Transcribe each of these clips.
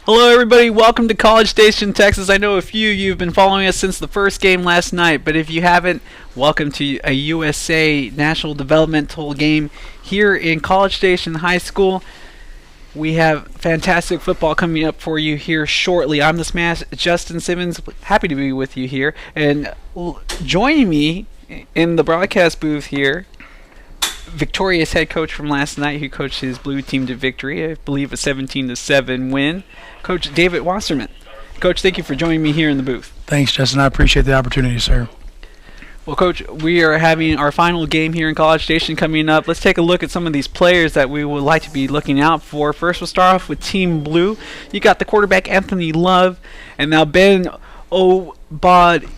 Hello, everybody. Welcome to College Station, Texas. I know a few of you have been following us since the first game last night, but if you haven't, welcome to a USA National Developmental game here in College Station High School. We have fantastic football coming up for you here shortly. I'm the Smash, Justin Simmons. Happy to be with you here. And joining me in the broadcast booth here, victorious head coach from last night who coached his blue team to victory, I believe a 17-7 win, Coach David Wasserman. Coach, thank you for joining me here in the booth. Thanks, Justin. I appreciate the opportunity, sir. Well, Coach, we are having our final game here in College Station coming up. Let's take a look at some of these players that we would like to be looking out for. First, we'll start off with Team Blue. You got the quarterback Anthony Love, and now Ben Obadiguli.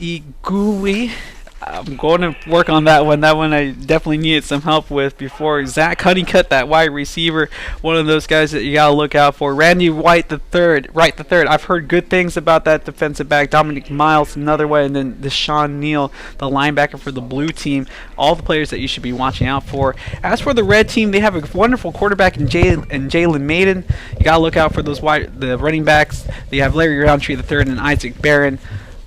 I'm going to work on that one. That one I definitely needed some help with before. Zach Honeycutt, that wide receiver, one of those guys that you got to look out for. Randy White the third. I've heard good things about that defensive back. Dominic Miles, another way, and then Deshaun Neal, the linebacker for the blue team. All the players that you should be watching out for. As for the red team, they have a wonderful quarterback in Jalen Maiden. You got to look out for the running backs. They have Larry Roundtree the third and Isaac Barron.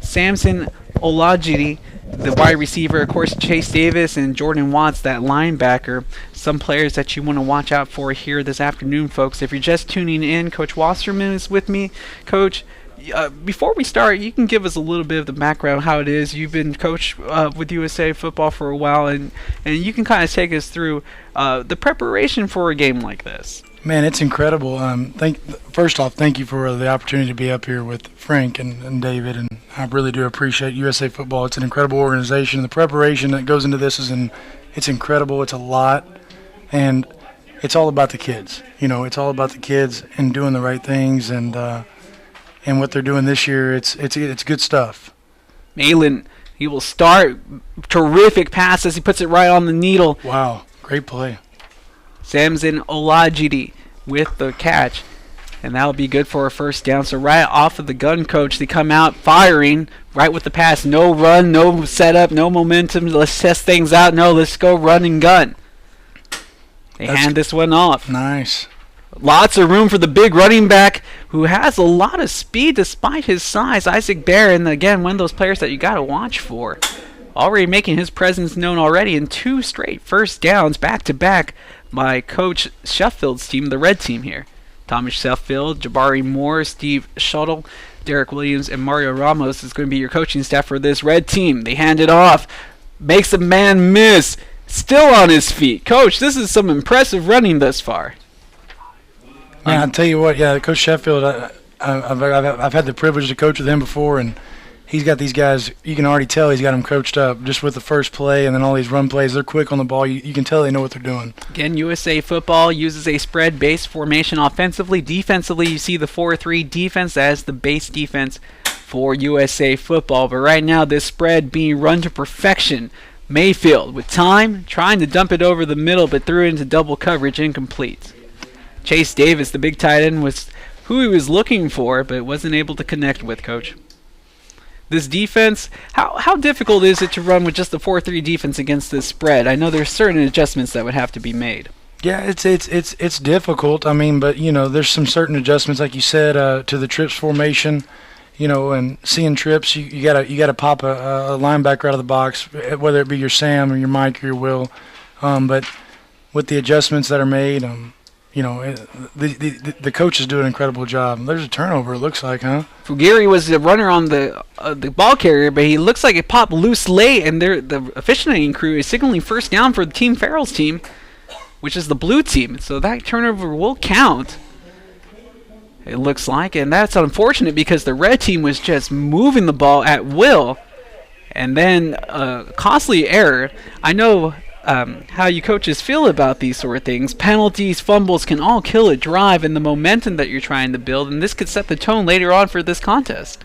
Samson Olajide, the wide receiver, of course, Chase Davis and Jordan Watts, that linebacker. Some players that you want to watch out for here this afternoon, folks. If you're just tuning in, Coach Wasserman is with me. Coach, before we start, you can give us a little bit of the background, how it is. You've been coach with USA Football for a while, and you can kind of take us through the preparation for a game like this. Man, it's incredible. First off, thank you for the opportunity to be up here with Frank and David, and I really do appreciate USA Football. It's an incredible organization. The preparation that goes into this it's incredible. It's a lot, and it's all about the kids. You know, it's all about the kids and doing the right things, and what they're doing this year. It's good stuff. Malin, he will start. Terrific pass as he puts it right on the needle. Wow, great play. Samson Olajide with the catch, and that'll be good for a first down. So right off of the gun, Coach, they come out firing right with the pass. No run, no setup, no momentum. Let's test things out. No, let's go run and gun. They hand this one off. Nice. Lots of room for the big running back who has a lot of speed despite his size. Isaac Barron, again, one of those players that you got to watch for. Already making his presence known already in 2 straight first downs back-to-back by Coach Sheffield's team, the red team here. Thomas Sheffield, Jabari Moore, Steve Shuttle, Derek Williams, and Mario Ramos is going to be your coaching staff for this red team. They hand it off. Makes a man miss. Still on his feet. Coach, this is some impressive running thus far. Man, I'll tell you what, Coach Sheffield, I've had the privilege to coach with him before, and he's got these guys, you can already tell he's got them coached up just with the first play and then all these run plays. They're quick on the ball. You can tell they know what they're doing. Again, USA Football uses a spread-based formation offensively. Defensively, you see the 4-3 defense as the base defense for USA Football. But right now, this spread being run to perfection. Mayfield, with time, trying to dump it over the middle, but threw it into double coverage, incomplete. Chase Davis, the big tight end, was who he was looking for, but wasn't able to connect with, Coach. This defense, how difficult is it to run with just the 4-3 defense against this spread? I know there's certain adjustments that would have to be made. Yeah, it's difficult. I mean, but there's some certain adjustments, like you said, to the trips formation. And seeing trips, you gotta pop a linebacker out of the box, whether it be your Sam or your Mike or your Will. But with the adjustments that are made, the coaches do an incredible job. There's a turnover, it looks like, huh? Fugiri was the runner on the ball carrier, but he looks like it popped loose late, and the officiating crew is signaling first down for the Team Farrell's team, which is the blue team. So that turnover will count, it looks like, and that's unfortunate because the red team was just moving the ball at will, and then costly error. I know how you coaches feel about these sort of things. Penalties, fumbles can all kill a drive and the momentum that you're trying to build, and this could set the tone later on for this contest.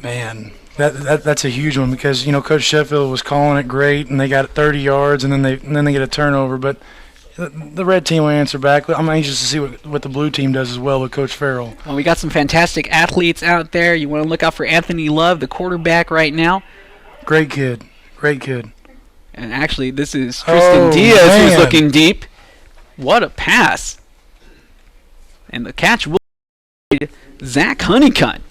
Man, that's a huge one because Coach Sheffield was calling it great, and they got 30 yards, and then they get a turnover. But the red team will answer back. I'm anxious to see what the blue team does as well with Coach Farrell. Well, we got some fantastic athletes out there. You want to look out for Anthony Love, the quarterback right now. Great kid. And actually, this is Tristan Diaz who's looking deep. What a pass. And the catch will be Zach Honeycutt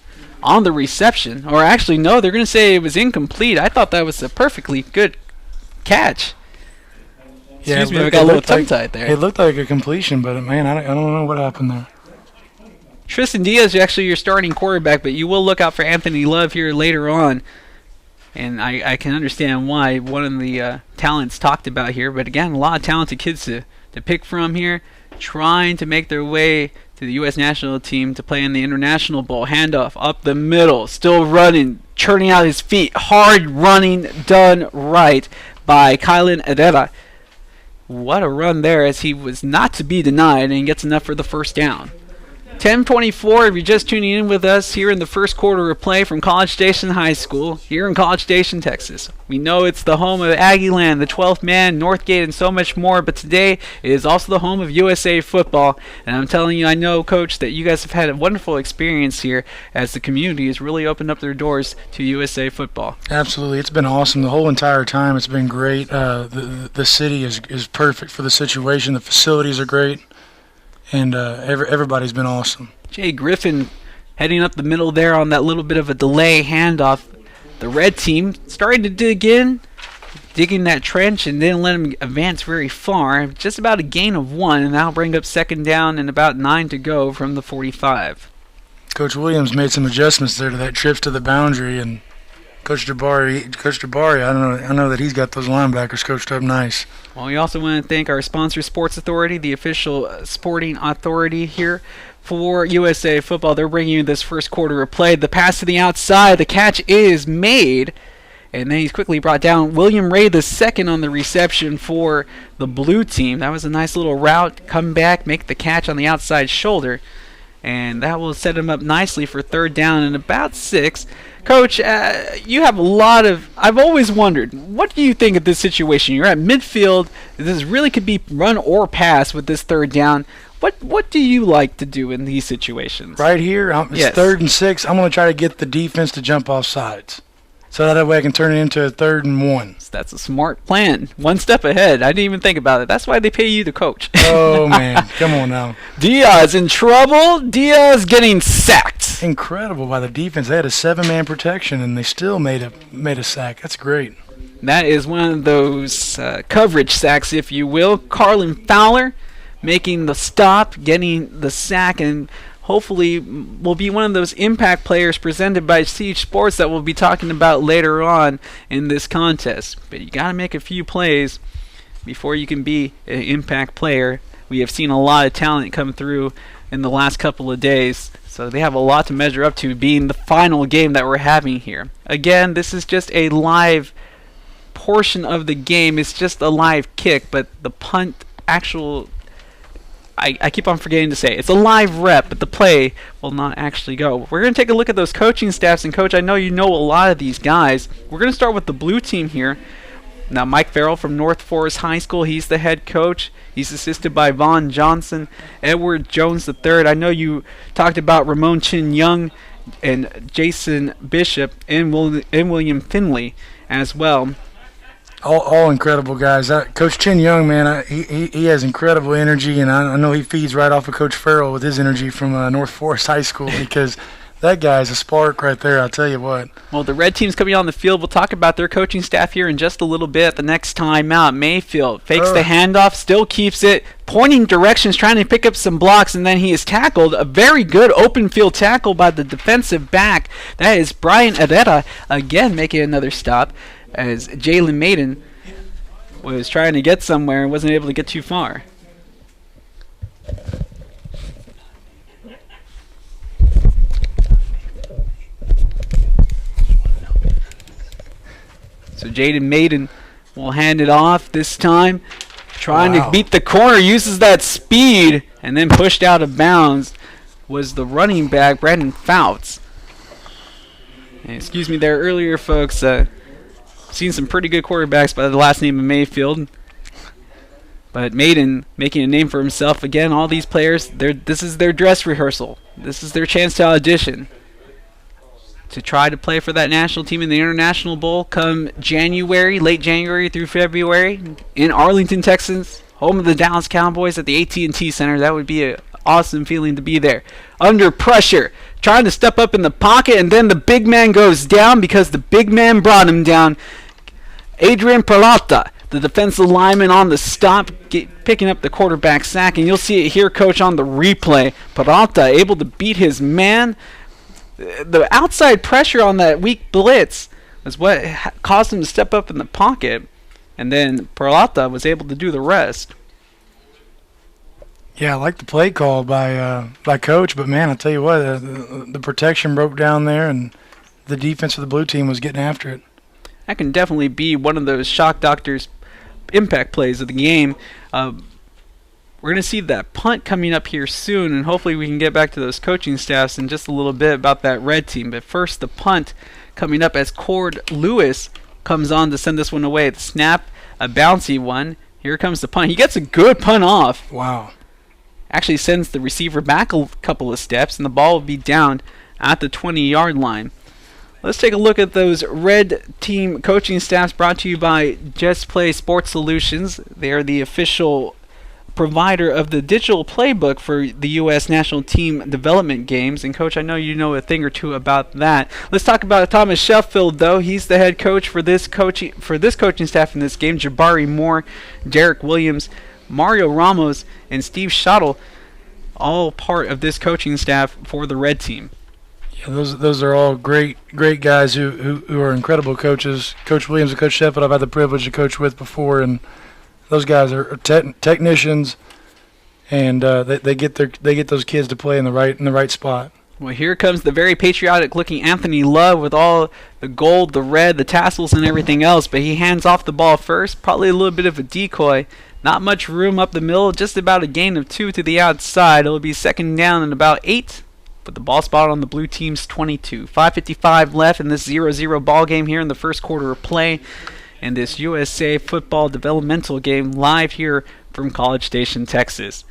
on the reception. Or actually, no, they're going to say it was incomplete. I thought that was a perfectly good catch. Excuse me, I got a little tongue-tied there. It looked like a completion, but, man, I don't know what happened there. Tristan Diaz is actually your starting quarterback, but you will look out for Anthony Love here later on. And I can understand why, one of the talents talked about here. But again, a lot of talented kids to pick from here, trying to make their way to the U.S. national team to play in the International Bowl. Handoff up the middle, still running, churning out his feet. Hard running, done right by Kylan Herrera. What a run there, as he was not to be denied and gets enough for the first down. 10:24, if you're just tuning in with us here in the first quarter of play from College Station High School here in College Station, Texas. We know it's the home of Aggieland, the 12th man, Northgate, and so much more, but today it is also the home of USA football. And I'm telling you, I know, Coach, that you guys have had a wonderful experience here as the community has really opened up their doors to USA football. Absolutely. It's been awesome the whole entire time. It's been great. The city is perfect for the situation. The facilities are great. And everybody's been awesome. Jay Griffin heading up the middle there on that little bit of a delay handoff. The red team starting to dig in, digging that trench, and didn't let him advance very far. Just about a gain of 1, and that'll bring up second down and about 9 to go from the 45. Coach Williams made some adjustments there to that trips to the boundary, and Coach Jabari, I know that he's got those linebackers coached up nice. Well, we also want to thank our sponsor, Sports Authority, the official sporting authority here for USA Football. They're bringing you this first quarter of play. The pass to the outside, the catch is made, and then he's quickly brought down. William Ray, the second on the reception for the blue team. That was a nice little route. Come back, make the catch on the outside shoulder, and that will set him up nicely for third down and about 6. Coach, you have a lot of... I've always wondered, what do you think of this situation? You're at midfield. This really could be run or pass with this third down. What do you like to do in these situations? Right here, it's 3rd and 6. I'm going to try to get the defense to jump off sides. So that way I can turn it into a 3rd and 1. That's a smart plan. One step ahead. I didn't even think about it. That's why they pay you to coach. Oh, man. Come on now. Diaz in trouble. Diaz getting sacked. Incredible by the defense. They had a 7-man protection, and they still made a sack. That's great. That is one of those coverage sacks, if you will. Carlin Fowler making the stop, getting the sack, and hopefully will be one of those impact players presented by Siege Sports that we'll be talking about later on in this contest. But you got to make a few plays before you can be an impact player. We have seen a lot of talent come through in the last couple of days, so they have a lot to measure up to, being the final game that we're having here. Again, this is just a live portion of the game. It's just a live kick, but the punt actual... I keep on forgetting to say it's a live rep, but the play will not actually go. We're going to take a look at those coaching staffs, and Coach, I know you know a lot of these guys. We're going to start with the blue team here. Now, Mike Farrell from North Forest High School, he's the head coach. He's assisted by Vaughn Johnson, Edward Jones III. I know you talked about Ramon Chin Young and Jason Bishop and William Finley as well. All incredible guys. Coach Chin Young, man, he has incredible energy, and I know he feeds right off of Coach Farrell with his energy from North Forest High School, because that guy's a spark right there, I'll tell you what. Well, the red team's coming on the field. We'll talk about their coaching staff here in just a little bit. The next time out, Mayfield fakes the handoff, still keeps it, pointing directions, trying to pick up some blocks, and then he is tackled. A very good open field tackle by the defensive back. That is Brian Herrera, again making another stop, as Jalen Maiden was trying to get somewhere and wasn't able to get too far. So Jaden Maiden will hand it off this time, trying to beat the corner, uses that speed, and then pushed out of bounds was the running back, Brandon Fouts. And excuse me there earlier, folks. Seen some pretty good quarterbacks by the last name of Mayfield. But Maiden making a name for himself. Again, all these players, this is their dress rehearsal. This is their chance to audition, to try to play for that national team in the International Bowl come January, late January through February in Arlington, Texas, home of the Dallas Cowboys at the AT&T Center. That would be awesome feeling to be there. Under pressure, trying to step up in the pocket, and then the big man goes down because the big man brought him down. Adrian Peralta, the defensive lineman on the stop, picking up the quarterback sack, and you'll see it here, Coach, on the replay. Peralta able to beat his man. The outside pressure on that weak blitz was what caused him to step up in the pocket, and then Peralta was able to do the rest. Yeah, I like the play call by Coach, but man, I tell you what, the protection broke down there, and the defense of the blue team was getting after it. That can definitely be one of those shock doctors impact plays of the game. We're going to see that punt coming up here soon, and hopefully we can get back to those coaching staffs in just a little bit about that red team. But first, the punt coming up as Cord Lewis comes on to send this one away. The snap, a bouncy one. Here comes the punt. He gets a good punt off. Wow. Actually sends the receiver back a couple of steps, and the ball will be down at the 20-yard line. Let's take a look at those red team coaching staffs brought to you by Just Play Sports Solutions. They are the official provider of the digital playbook for the U.S. national team development games. And, Coach, I know you know a thing or two about that. Let's talk about Thomas Sheffield, though. He's the head coach for this coaching staff in this game. Jabari Moore, Derek Williams, Mario Ramos, and Steve Schottel, all part of this coaching staff for the red team. Yeah, those are all great guys who are incredible coaches. Coach Williams and Coach Sheffield I've had the privilege to coach with before, and those guys are technicians, and they get those kids to play in the right spot. Well, here comes the very patriotic-looking Anthony Love with all the gold, the red, the tassels, and everything else, but he hands off the ball first, probably a little bit of a decoy. Not much room up the middle, just about a gain of 2 to the outside. It'll be second down and about 8, but the ball spot on the blue team's 22. 5:55 left in this 0-0 ball game here in the first quarter of play, and this USA football developmental game live here from College Station, Texas.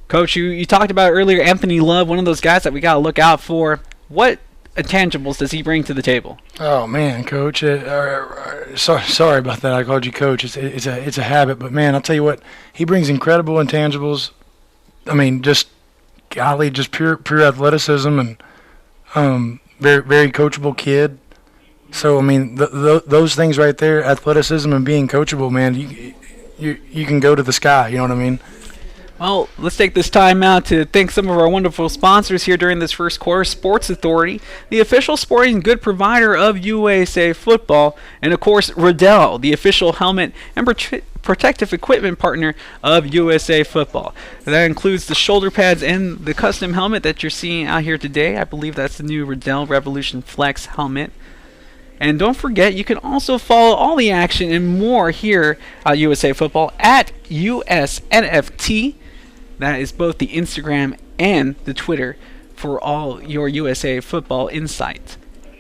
Coach, you talked about earlier Anthony Love, one of those guys that we got to look out for. What intangibles does he bring to the table? Oh man, Coach. Sorry about that. I called you Coach. It's a habit, but man, I'll tell you what. He brings incredible intangibles. I mean, just pure athleticism and very very coachable kid. So I mean, those things right there, athleticism and being coachable, man. You can go to the sky. You know what I mean? Well, let's take this time out to thank some of our wonderful sponsors here during this first quarter. Sports Authority, the official sporting good provider of USA football, and of course Riddell, the official helmet and protective equipment partner of USA football. That includes the shoulder pads and the custom helmet that you're seeing out here today. I believe that's the new Riddell Revolution Flex helmet. And don't forget, you can also follow all the action and more here at USA Football at USNFT. That is both the Instagram and the Twitter for all your USA Football insight.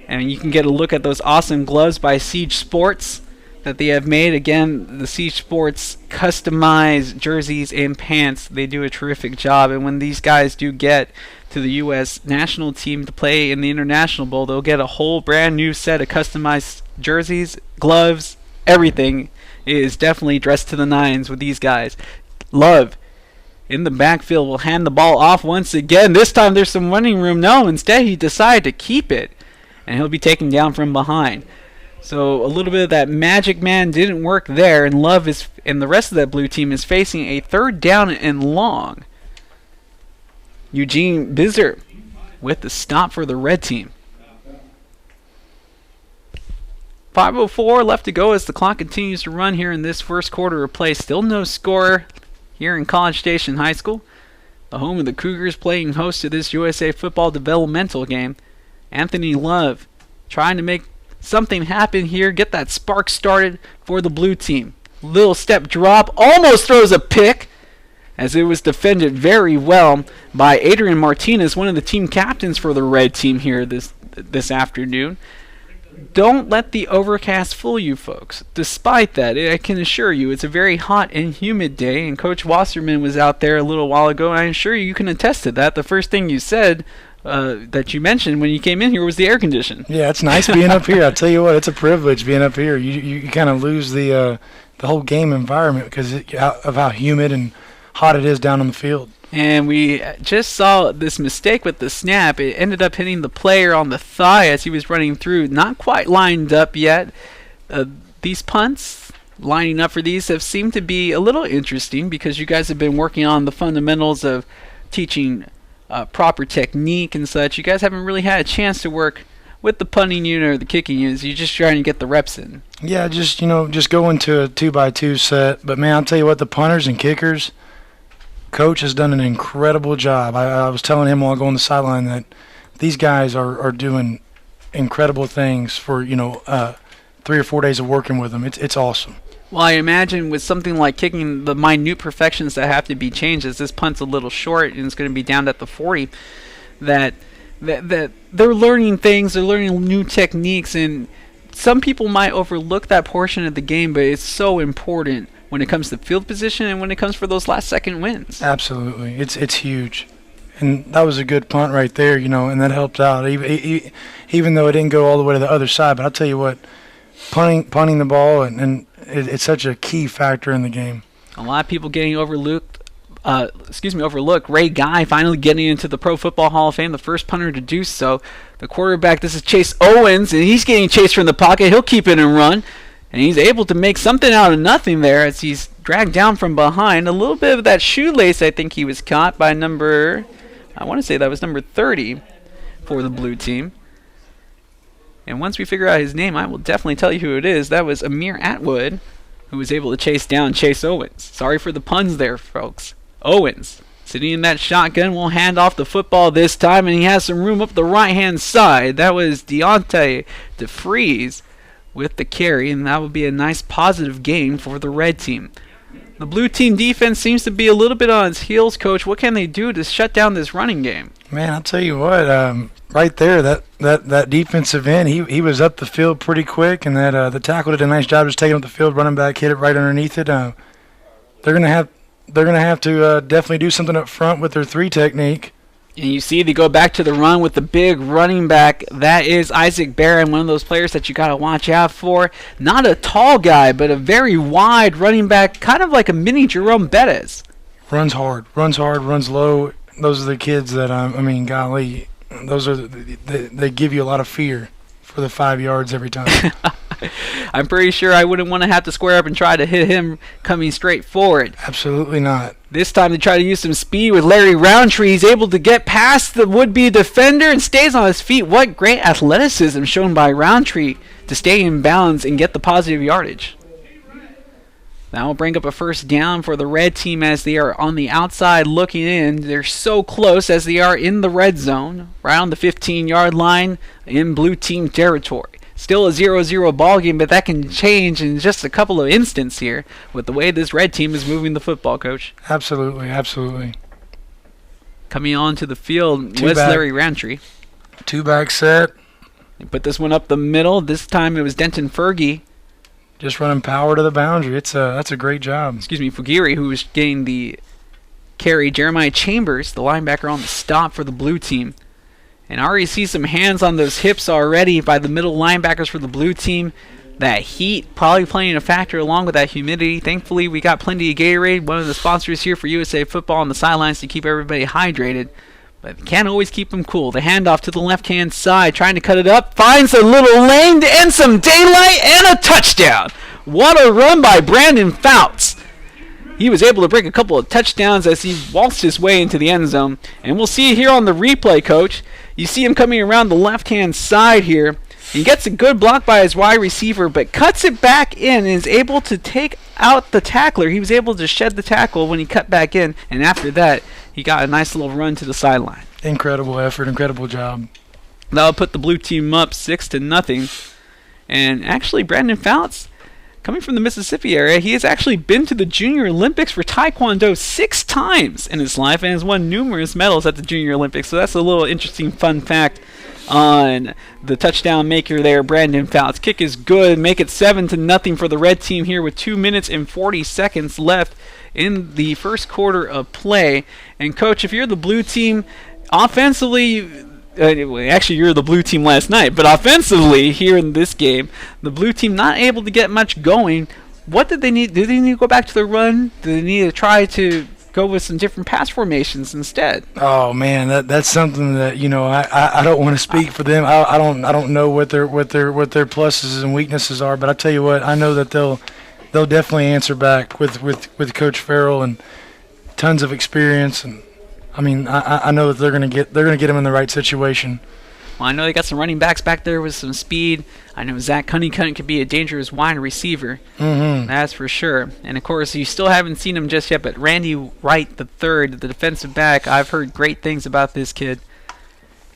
And you can get a look at those awesome gloves by Siege Sports that they have made. Again, the Siege Sports customized jerseys and pants. They do a terrific job. And when these guys do get to the U.S. national team to play in the International Bowl, they'll get a whole brand new set of customized jerseys, gloves, everything is definitely dressed to the nines with these guys. Love in the backfield will hand the ball off once again. This time there's some running room. No, instead he decided to keep it, and he'll be taken down from behind. So a little bit of that magic man didn't work there, and Love and the rest of that blue team is facing a third down and long. Eugene Bizer with the stop for the red team. 5:04 left to go as the clock continues to run here in this first quarter of play. Still no score here in College Station High School, the home of the Cougars, playing host to this USA football developmental game. Anthony Love trying to make something happen here, get that spark started for the blue team. Little step drop, almost throws a pick, as it was defended very well by Adrian Martinez, one of the team captains for the red team here this afternoon. Don't let the overcast fool you, folks. Despite that, I can assure you it's a very hot and humid day, and Coach Wasserman was out there a little while ago, and I'm sure you can attest to that. The first thing you said that you mentioned when you came in here was the air condition. Yeah, it's nice being up here. I tell you what, it's a privilege being up here. You kind of lose the whole game environment because of how humid and hot it is down on the field. And we just saw this mistake with the snap. It ended up hitting the player on the thigh as he was running through. Not quite lined up yet. These punts, lining up for these, have seemed to be a little interesting because you guys have been working on the fundamentals of teaching proper technique and such. You guys haven't really had a chance to work with the punting unit or the kicking units. You're just trying to get the reps in. Yeah, just go into a 2x2 set. But man, I'll tell you what, the punters and kickers, Coach has done an incredible job. I was telling him while going on the sideline that these guys are doing incredible things for 3 or 4 days of working with them. It's awesome. Well, I imagine with something like kicking, the minute perfections that have to be changed, as this punt's a little short and it's going to be down at the 40, that they're learning things, they're learning new techniques, and some people might overlook that portion of the game, but it's so important when it comes to field position and when it comes for those last second wins. Absolutely. It's huge. And that was a good punt right there, and that helped out, even though it didn't go all the way to the other side. But I'll tell you what, punting the ball, and it's such a key factor in the game. A lot of people getting overlooked. Ray Guy finally getting into the Pro Football Hall of Fame, the first punter to do so. The quarterback, this is Chase Owens, and he's getting chased from the pocket. He'll keep it and run, and he's able to make something out of nothing there as he's dragged down from behind. A little bit of that shoelace, I think he was caught by number 30 for the blue team. And once we figure out his name, I will definitely tell you who it is. That was Amir Atwood, who was able to chase down Chase Owens. Sorry for the puns there, folks. Owens, sitting in that shotgun, will hand off the football this time, and he has some room up the right-hand side. That was Deontay DeFries with the carry, and that would be a nice positive gain for the red team. The blue team defense seems to be a little bit on its heels, Coach. What can they do to shut down this running game? Man, I'll tell you what, right there, that defensive end, he was up the field pretty quick, and that the tackle did a nice job just taking up the field, running back, hit it right underneath it. They're gonna have to definitely do something up front with their 3 technique. And you see they go back to the run with the big running back. That is Isaac Barron, one of those players that you got to watch out for. Not a tall guy, but a very wide running back, kind of like a mini Jerome Bettis. Runs hard, runs low. Those are the kids that, golly, those are they give you a lot of fear for the 5 yards every time. I'm pretty sure I wouldn't want to have to square up and try to hit him coming straight forward. Absolutely not. This time they try to use some speed with Larry Roundtree. He's able to get past the would-be defender and stays on his feet. What great athleticism shown by Roundtree to stay in bounds and get the positive yardage. That will bring up a first down for the red team as they are on the outside looking in. They're so close as they are in the red zone, right on the 15-yard line in blue team territory. Still a 0-0 ball game, but that can change in just a couple of instants here with the way this red team is moving the football, Coach. Absolutely, absolutely. Coming onto the field was Larry Roundtree. 2-back set. They put this one up the middle. This time it was Denton Fergie. Just running power to the boundary. That's a great job. Fugiri, who was getting the carry. Jeremiah Chambers, the linebacker, on the stop for the blue team. And I already see some hands on those hips already by the middle linebackers for the blue team. That heat probably playing a factor along with that humidity. Thankfully, we got plenty of Gatorade, one of the sponsors here for USA Football on the sidelines to keep everybody hydrated. But can't always keep them cool. The handoff to the left-hand side, trying to cut it up. Finds a little lane and some daylight and a touchdown. What a run by Brandon Fouts. He was able to break a couple of touchdowns as he waltzed his way into the end zone. And we'll see here on the replay, Coach. You see him coming around the left-hand side here. He gets a good block by his wide receiver, but cuts it back in and is able to take out the tackler. He was able to shed the tackle when he cut back in, and after that, he got a nice little run to the sideline. Incredible effort, incredible job. That'll put the blue team up 6-0. And actually, Brandon Fouts, coming from the Mississippi area, he has actually been to the Junior Olympics for Taekwondo 6 times in his life and has won numerous medals at the Junior Olympics. So that's a little interesting fun fact on the touchdown maker there, Brandon Fouts. Kick is good. Make it 7-0 for the red team here with 2 minutes and 40 seconds left in the first quarter of play. And, Coach, if you're the blue team, offensively, actually, you're the blue team last night, but offensively here in this game, the blue team not able to get much going. What did they need? Do they need to go back to the run? Do they need to try to go with some different pass formations instead. Oh man, that's something that I don't want to speak for them. I don't know what their pluses and weaknesses are, but I tell you what, I know that they'll definitely answer back with Coach Farrell and tons of experience, and I mean I know that they're gonna get him in the right situation. Well, I know they got some running backs back there with some speed. I know Zach Honeycutt could be a dangerous wide receiver. Mm-hmm. That's for sure. And, of course, you still haven't seen him just yet, but Randy Wright III, the defensive back, I've heard great things about this kid.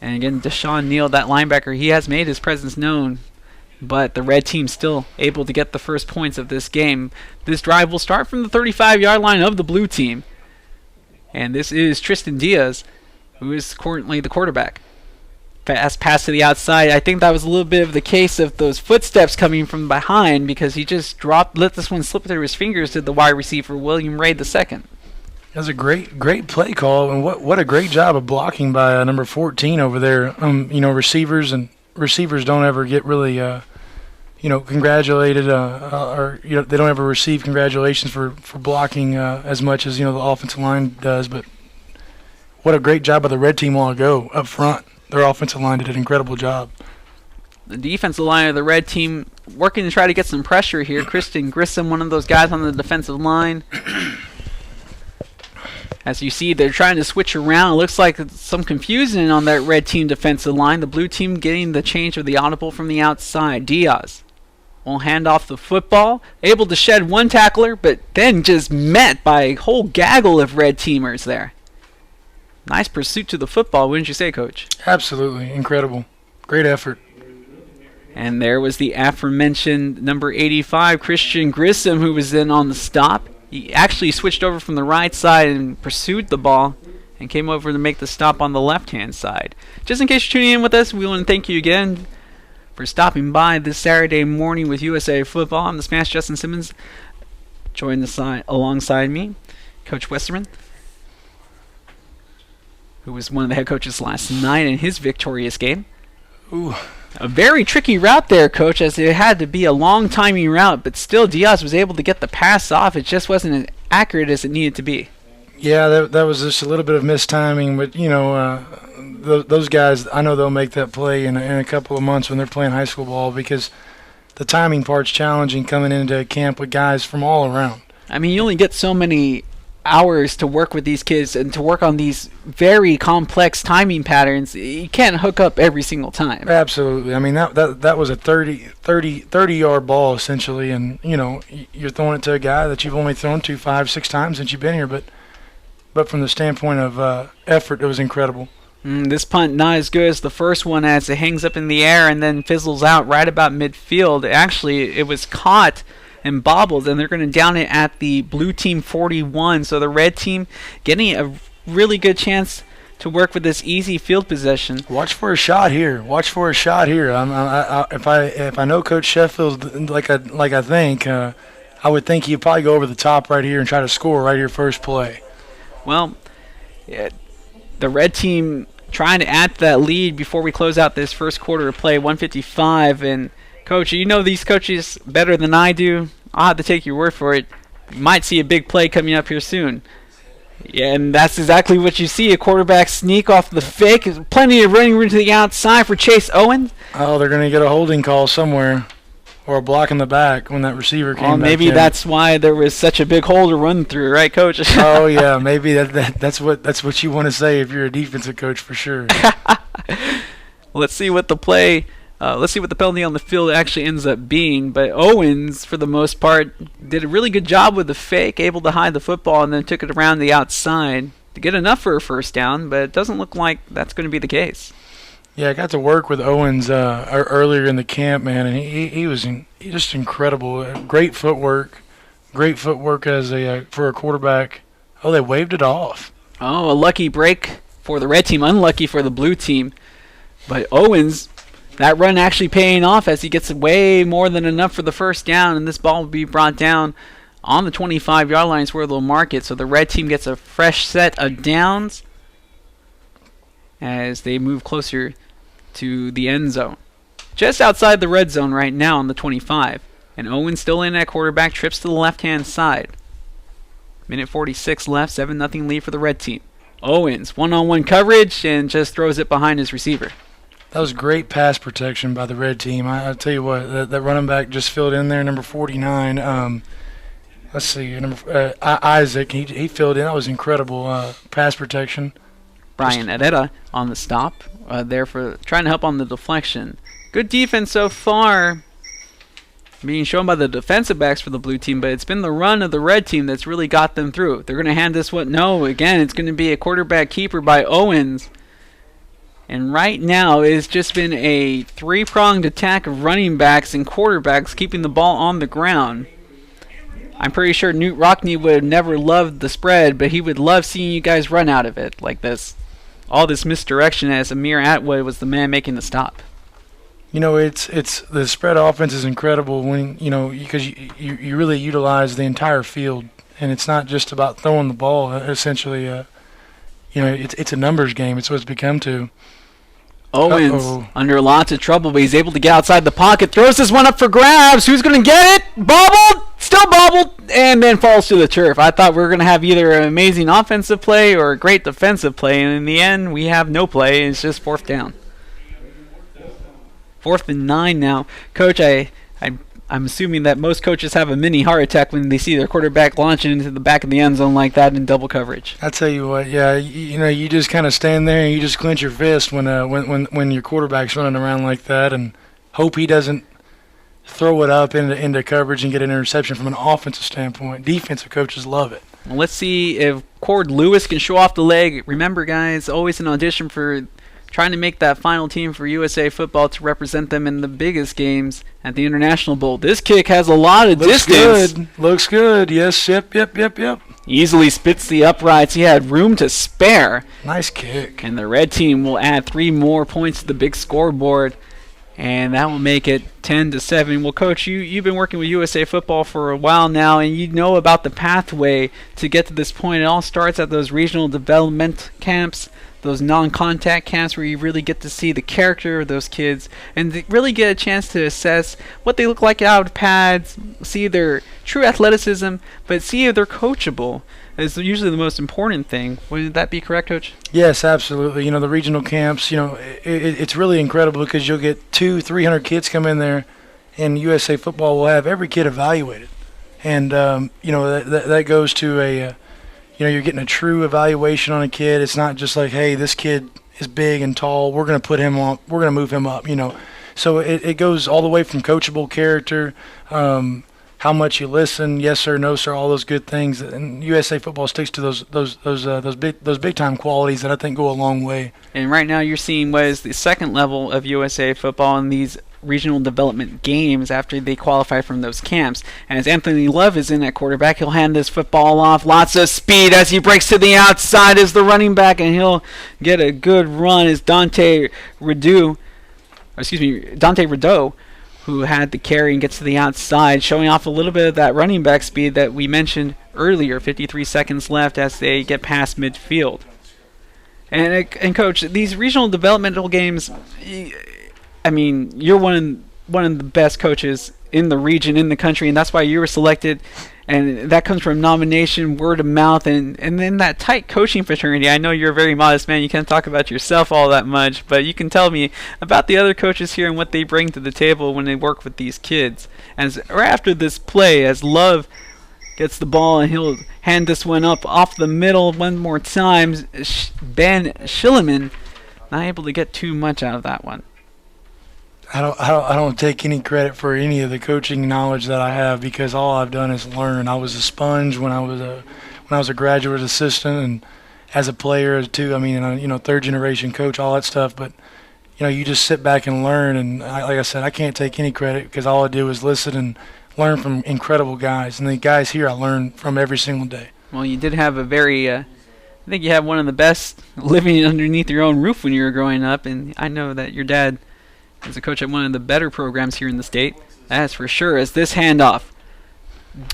And, again, Deshaun Neal, that linebacker, he has made his presence known. But the red team's still able to get the first points of this game. This drive will start from the 35-yard line of the blue team. And this is Tristan Diaz, who is currently the quarterback. Fast pass to the outside. I think that was a little bit of the case of those footsteps coming from behind because he just let this one slip through his fingers to the wide receiver, William Ray II. That's a great play call, and what a great job of blocking by number 14 over there. Receivers don't ever get really congratulated, or they don't ever receive congratulations for blocking as much as the offensive line does. But what a great job by the red team while ago up front. Their offensive line did an incredible job. The defensive line of the red team working to try to get some pressure here. Christian Grissom, one of those guys on the defensive line. As you see, they're trying to switch around. It looks like some confusion on that red team defensive line. The blue team getting the change of the audible from the outside. Diaz will hand off the football. Able to shed one tackler, but then just met by a whole gaggle of red teamers there. Nice pursuit to the football, wouldn't you say, Coach? Absolutely. Incredible. Great effort. And there was the aforementioned number 85, Christian Grissom, who was in on the stop. He actually switched over from the right side and pursued the ball and came over to make the stop on the left-hand side. Just in case you're tuning in with us, we want to thank you again for stopping by this Saturday morning with USA Football. I'm the Smash Justin Simmons. Join alongside me, Coach Westerman, who was one of the head coaches last night in his victorious game. Ooh. A very tricky route there, Coach, as it had to be a long timing route, but still Diaz was able to get the pass off. It just wasn't as accurate as it needed to be. Yeah, that was just a little bit of mistiming, but those guys, I know they'll make that play in a couple of months when they're playing high school ball, because the timing part's challenging coming into camp with guys from all around. I mean, you only get so many hours to work with these kids and to work on these very complex timing patterns. You can't hook up every single time. Absolutely. I mean, that was a 30-yard ball essentially, and you're throwing it to a guy that you've only thrown to 5-6 times since you've been here, but from the standpoint of effort, it was incredible. This punt not as good as the first one, as it hangs up in the air and then fizzles out right about midfield. Actually, it was caught and bobbled, and they're going to down it at the blue team 41. So the red team getting a really good chance to work with this easy field possession. Watch for a shot here. If I know Coach Sheffield like I think, I would think he'd probably go over the top right here and try to score right here first play. Well, the red team trying to add to that lead before we close out this first quarter of play, 155, and Coach, you know these coaches better than I do. I'll have to take your word for it. You might see a big play coming up here soon. Yeah, and that's exactly what you see. A quarterback sneak off the fake. Plenty of running room to the outside for Chase Owens. Oh, they're going to get a holding call somewhere, or a block in the back when that receiver came back maybe in. That's why there was such a big hole to run through, right, Coach? Oh, yeah, maybe that's what you want to say if you're a defensive coach for sure. Let's see what the penalty on the field actually ends up being. But Owens, for the most part, did a really good job with the fake, able to hide the football, and then took it around the outside to get enough for a first down, but it doesn't look like that's going to be the case. Yeah, I got to work with Owens earlier in the camp, man, and he was just incredible. Great footwork as for a quarterback. Oh, they waved it off. Oh, a lucky break for the red team, unlucky for the blue team. But Owens, that run actually paying off as he gets way more than enough for the first down, and this ball will be brought down on the 25-yard line where they'll mark it. So the red team gets a fresh set of downs as they move closer to the end zone. Just outside the red zone right now on the 25. And Owens still in at quarterback, trips to the left-hand side. Minute 46 left, 7-0 lead for the red team. Owens, one-on-one coverage, and just throws it behind his receiver. That was great pass protection by the red team. I tell you what, that running back just filled in there, number 49. Let's see, Isaac. He filled in. That was incredible pass protection. Brian Herrera on the stop, there for trying to help on the deflection. Good defense so far, being shown by the defensive backs for the blue team, but it's been the run of the red team that's really got them through. They're going to hand this one. No, again, it's going to be a quarterback keeper by Owens. And right now, it's just been a three-pronged attack of running backs and quarterbacks keeping the ball on the ground. I'm pretty sure Newt Rockney would have never loved the spread, but he would love seeing you guys run out of it like this. All this misdirection as Amir Atwood was the man making the stop. You know, it's the spread offense is incredible when because you really utilize the entire field, and it's not just about throwing the ball. Essentially, it's a numbers game. It's what it's become to. Owens under lots of trouble, but he's able to get outside the pocket. Throws this one up for grabs. Who's going to get it? Bobbled, still bobbled, and then falls to the turf. I thought we were going to have either an amazing offensive play or a great defensive play, and in the end, we have no play. It's just fourth down. 4th and 9 now. Coach, I'm assuming that most coaches have a mini heart attack when they see their quarterback launching into the back of the end zone like that in double coverage. I tell you what, yeah, you just kind of stand there and you just clench your fist when your quarterback's running around like that, and hope he doesn't throw it up into coverage and get an interception from an offensive standpoint. Defensive coaches love it. Well, let's see if Cord Lewis can show off the leg. Remember, guys, always an audition for trying to make that final team for USA football to represent them in the biggest games at the International Bowl. This kick has a lot of distance. Looks good. Yes, yep. Easily spits the uprights. He had room to spare. Nice kick. And the red team will add 3 more points to the big scoreboard, and that will make it 10-7. Well, Coach, you've been working with USA football for a while now, and you know about the pathway to get to this point. It all starts at those regional development camps, those non-contact camps where you really get to see the character of those kids and really get a chance to assess what they look like out of pads, see their true athleticism, but see if they're coachable is usually the most important thing. Would that be correct, Coach? Yes, absolutely. The regional camps, it's really incredible because you'll get 200-300 kids come in there, and USA football will have every kid evaluated. And, that goes to you're getting a true evaluation on a kid. It's not just like, hey, this kid is big and tall. We're going to put him on. We're going to move him up. So it goes all the way from coachable character, how much you listen, yes sir, no sir, all those good things. And USA football sticks to those big time qualities that I think go a long way. And right now you're seeing what is the second level of USA football in these regional development games after they qualify from those camps. And as Anthony Love is in at quarterback, he'll hand this football off. Lots of speed as he breaks to the outside as the running back, and he'll get a good run as Dante Rideau, who had the carry and gets to the outside, showing off a little bit of that running back speed that we mentioned earlier. 53 seconds left as they get past midfield. And Coach, these regional developmental games, I mean, you're one of the best coaches in the region, in the country, and that's why you were selected. And that comes from nomination, word of mouth, and then that tight coaching fraternity. I know you're a very modest man. You can't talk about yourself all that much, but you can tell me about the other coaches here and what they bring to the table when they work with these kids. As right after this play, as Love gets the ball and he'll hand this one up off the middle one more time, Ben Schilleman not able to get too much out of that one. I don't take any credit for any of the coaching knowledge that I have because all I've done is learn. I was a sponge when I was a graduate assistant and as a player too. I mean, third generation coach, all that stuff. But you just sit back and learn. And like I said, I can't take any credit because all I do is listen and learn from incredible guys. And the guys here I learn from every single day. Well, you did have a very I think you had one of the best living underneath your own roof when you were growing up. And I know that your dad is a coach at one of the better programs here in the state. That's for sure. As this handoff,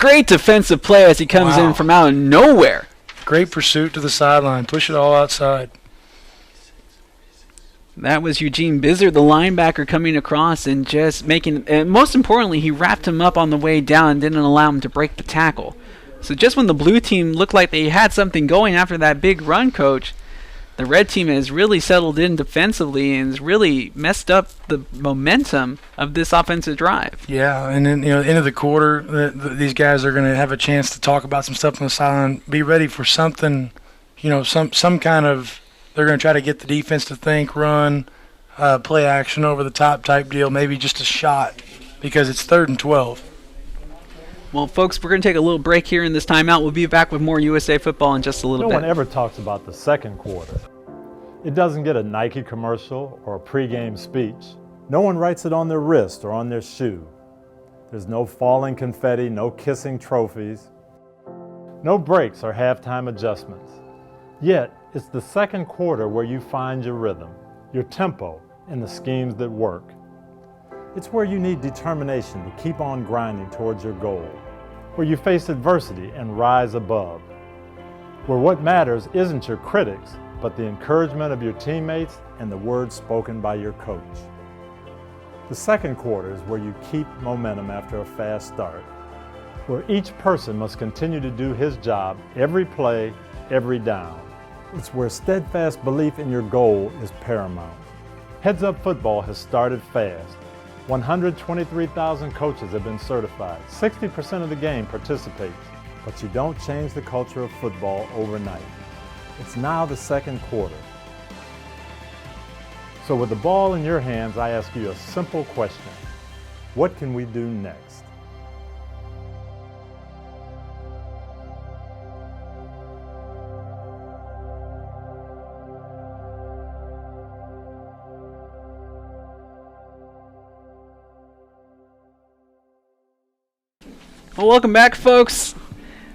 great defensive play as he comes in from out of nowhere. Great pursuit to the sideline. Push it all outside. That was Eugene Bizzard, the linebacker, coming across and just making, and most importantly, he wrapped him up on the way down and didn't allow him to break the tackle. So just when the blue team looked like they had something going after that big run, Coach, the red team has really settled in defensively and has really messed up the momentum of this offensive drive. Yeah, and then, end of the quarter, these guys are going to have a chance to talk about some stuff on the sideline, be ready for something, some kind of – they're going to try to get the defense to think, run, play action over the top type deal, maybe just a shot because it's 3rd and 12. Well, folks, we're going to take a little break here in this timeout. We'll be back with more USA football in just a little bit. No one ever talks about the second quarter. It doesn't get a Nike commercial or a pregame speech. No one writes it on their wrist or on their shoe. There's no falling confetti, no kissing trophies, no breaks or halftime adjustments. Yet, it's the second quarter where you find your rhythm, your tempo, and the schemes that work. It's where you need determination to keep on grinding towards your goal, where you face adversity and rise above, where what matters isn't your critics, but the encouragement of your teammates and the words spoken by your coach. The second quarter is where you keep momentum after a fast start, where each person must continue to do his job every play, every down. It's where steadfast belief in your goal is paramount. Heads Up Football has started fast. 123,000 coaches have been certified. 60% of the game participates. But you don't change the culture of football overnight. It's now the second quarter. So with the ball in your hands, I ask you a simple question. What can we do next? Well, welcome back, folks.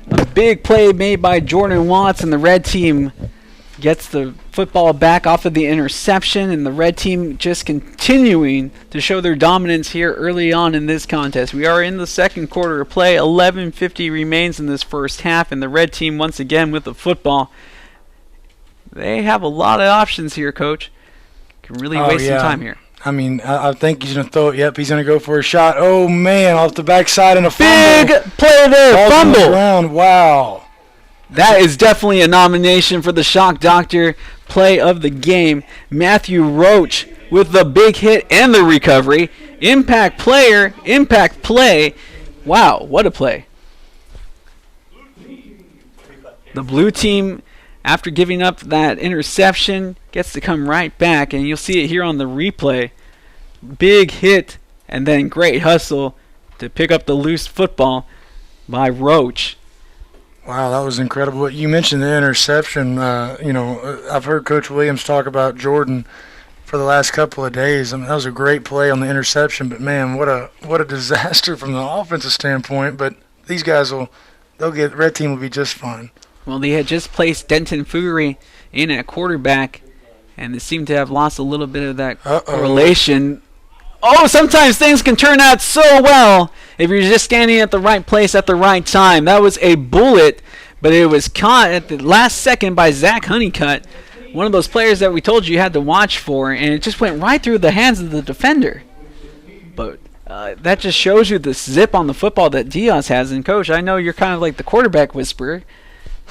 A big play made by Jordan Watts, and the red team gets the football back off of the interception, and the red team just continuing to show their dominance here early on in this contest. We are in the second quarter of play. 11:50 remains in this first half, and the red team once again with the football. They have a lot of options here, Coach. Can really waste some time here. I mean, I think he's going to throw it. Yep, he's going to go for a shot. Oh, man, off the backside and a fumble. Big play there, fumble. Wow. That is definitely a nomination for the Shock Doctor play of the game. Matthew Roach with the big hit and the recovery. Impact player, impact play. Wow, what a play. The blue team, after giving up that interception, gets to come right back, and you'll see it here on the replay. Big hit, and then great hustle to pick up the loose football by Roach. Wow, that was incredible. You mentioned the interception. I've heard Coach Williams talk about Jordan for the last couple of days. I mean, that was a great play on the interception, but man, what a disaster from the offensive standpoint. But these guys red team will be just fine. Well, they had just placed Denton Fury in at quarterback, and they seem to have lost a little bit of that correlation. Oh, sometimes things can turn out so well if you're just standing at the right place at the right time. That was a bullet, but it was caught at the last second by Zach Honeycutt, one of those players that we told you had to watch for, and it just went right through the hands of the defender. But that just shows you the zip on the football that Diaz has. And, Coach, I know you're kind of like the quarterback whisperer.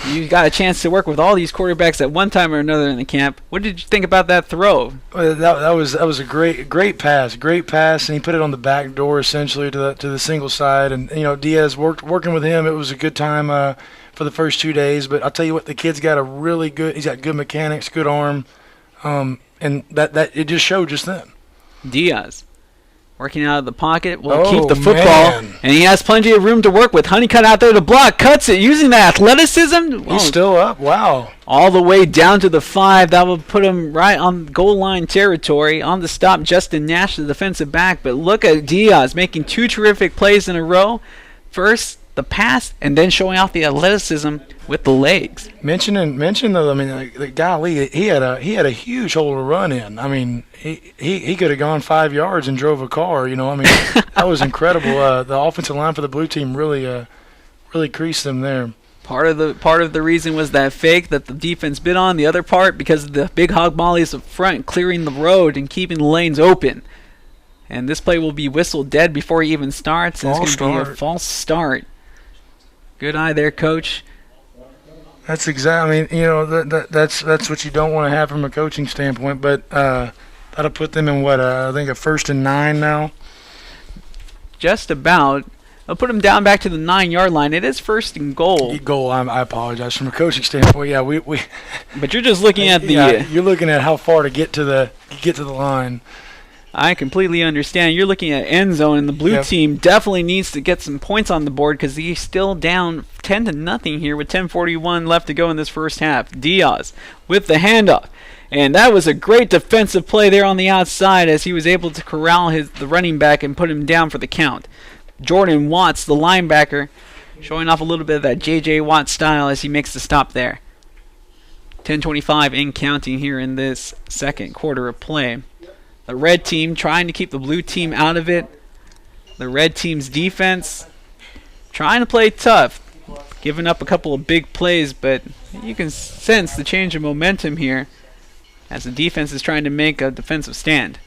You got a chance to work with all these quarterbacks at one time or another in the camp. What did you think about that throw? That was a great pass, and he put it on the back door essentially to the single side. And Diaz working with him. It was a good time for the first 2 days. But I'll tell you what, the kid's got he's got good mechanics, good arm, and that it just showed just then. Diaz working out of the pocket will keep the football, man. And he has plenty of room to work with. Honeycutt out there to block, cuts it, using the athleticism. He's still up, wow. All the way down to the 5. That will put him right on goal line territory. On the stop, Justin Nash, the defensive back. But look at Diaz making 2 terrific plays in a row. First, the pass, and then showing off the athleticism with the legs. Mention though, I mean, golly, he had a huge hole to run in. I mean, he could have gone 5 yards and drove a car. I mean, that was incredible. The offensive line for the blue team really creased them there. Part of the reason was that fake that the defense bit on. The other part because of the big hog mollies up front, clearing the road and keeping the lanes open. And this play will be whistled dead before he even starts. And it's going to be a false start. Good eye there, Coach. That's exactly. I mean, that's what you don't want to have from a coaching standpoint. But that'll put them in what I think a 1st and 9 now. Just about. I'll put him down back to the 9-yard line. It is 1st and goal. Goal. I apologize from a coaching standpoint. Yeah, we. But you're just looking at the. Yeah, you're looking at how far to get to the line. I completely understand. You're looking at end zone, and the blue team definitely needs to get some points on the board because he's still down 10-0 here with 10:41 left to go in this first half. Diaz with the handoff. And that was a great defensive play there on the outside as he was able to corral the running back and put him down for the count. Jordan Watts, the linebacker, showing off a little bit of that J.J. Watt style as he makes the stop there. 10:25 in counting here in this second quarter of play. The red team trying to keep the blue team out of it. The red team's defense trying to play tough, giving up a couple of big plays, but you can sense the change of momentum here as the defense is trying to make a defensive stand.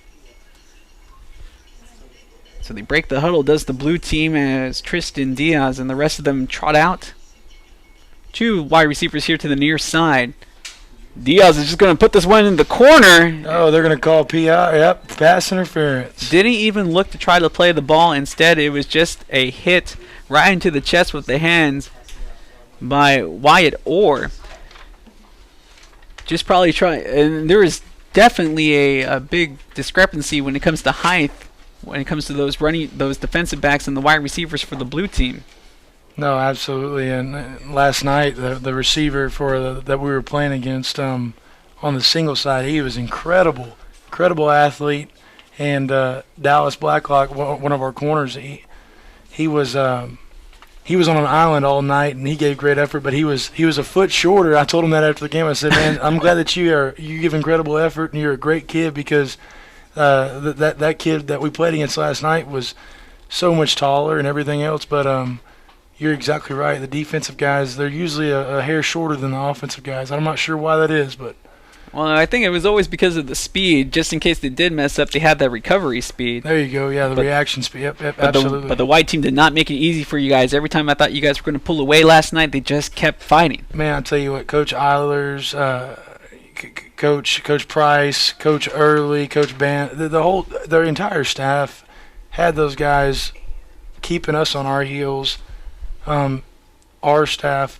So they break the huddle, does the blue team, as Tristan Diaz and the rest of them trot out. 2 wide receivers here to the near side. Diaz is just going to put this one in the corner. Oh, they're going to call PI. Yep, pass interference. Didn't even look to try to play the ball. Instead, it was just a hit right into the chest with the hands by Wyatt Orr. Just probably try. And there is definitely a big discrepancy when it comes to height, when it comes to those defensive backs and the wide receivers for the blue team. No, absolutely. And last night, the receiver that we were playing against on the single side, he was incredible athlete. And Dallas Blacklock, one of our corners, he was on an island all night, and he gave great effort. But he was a foot shorter. I told him that after the game. I said, "Man, I'm glad that you give incredible effort, and you're a great kid because that kid that we played against last night was so much taller and everything else." But you're exactly right. The defensive guys, they're usually a hair shorter than the offensive guys. I'm not sure why that is, but. Well, I think it was always because of the speed. Just in case they did mess up, they had that recovery speed. There you go. Yeah, the reaction speed. Yep, absolutely. But the white team did not make it easy for you guys. Every time I thought you guys were going to pull away last night, they just kept fighting. Man, I'll tell you what, Coach Eilers, Coach Price, Coach Early, Coach Band, their entire staff had those guys keeping us on our heels. Our staff,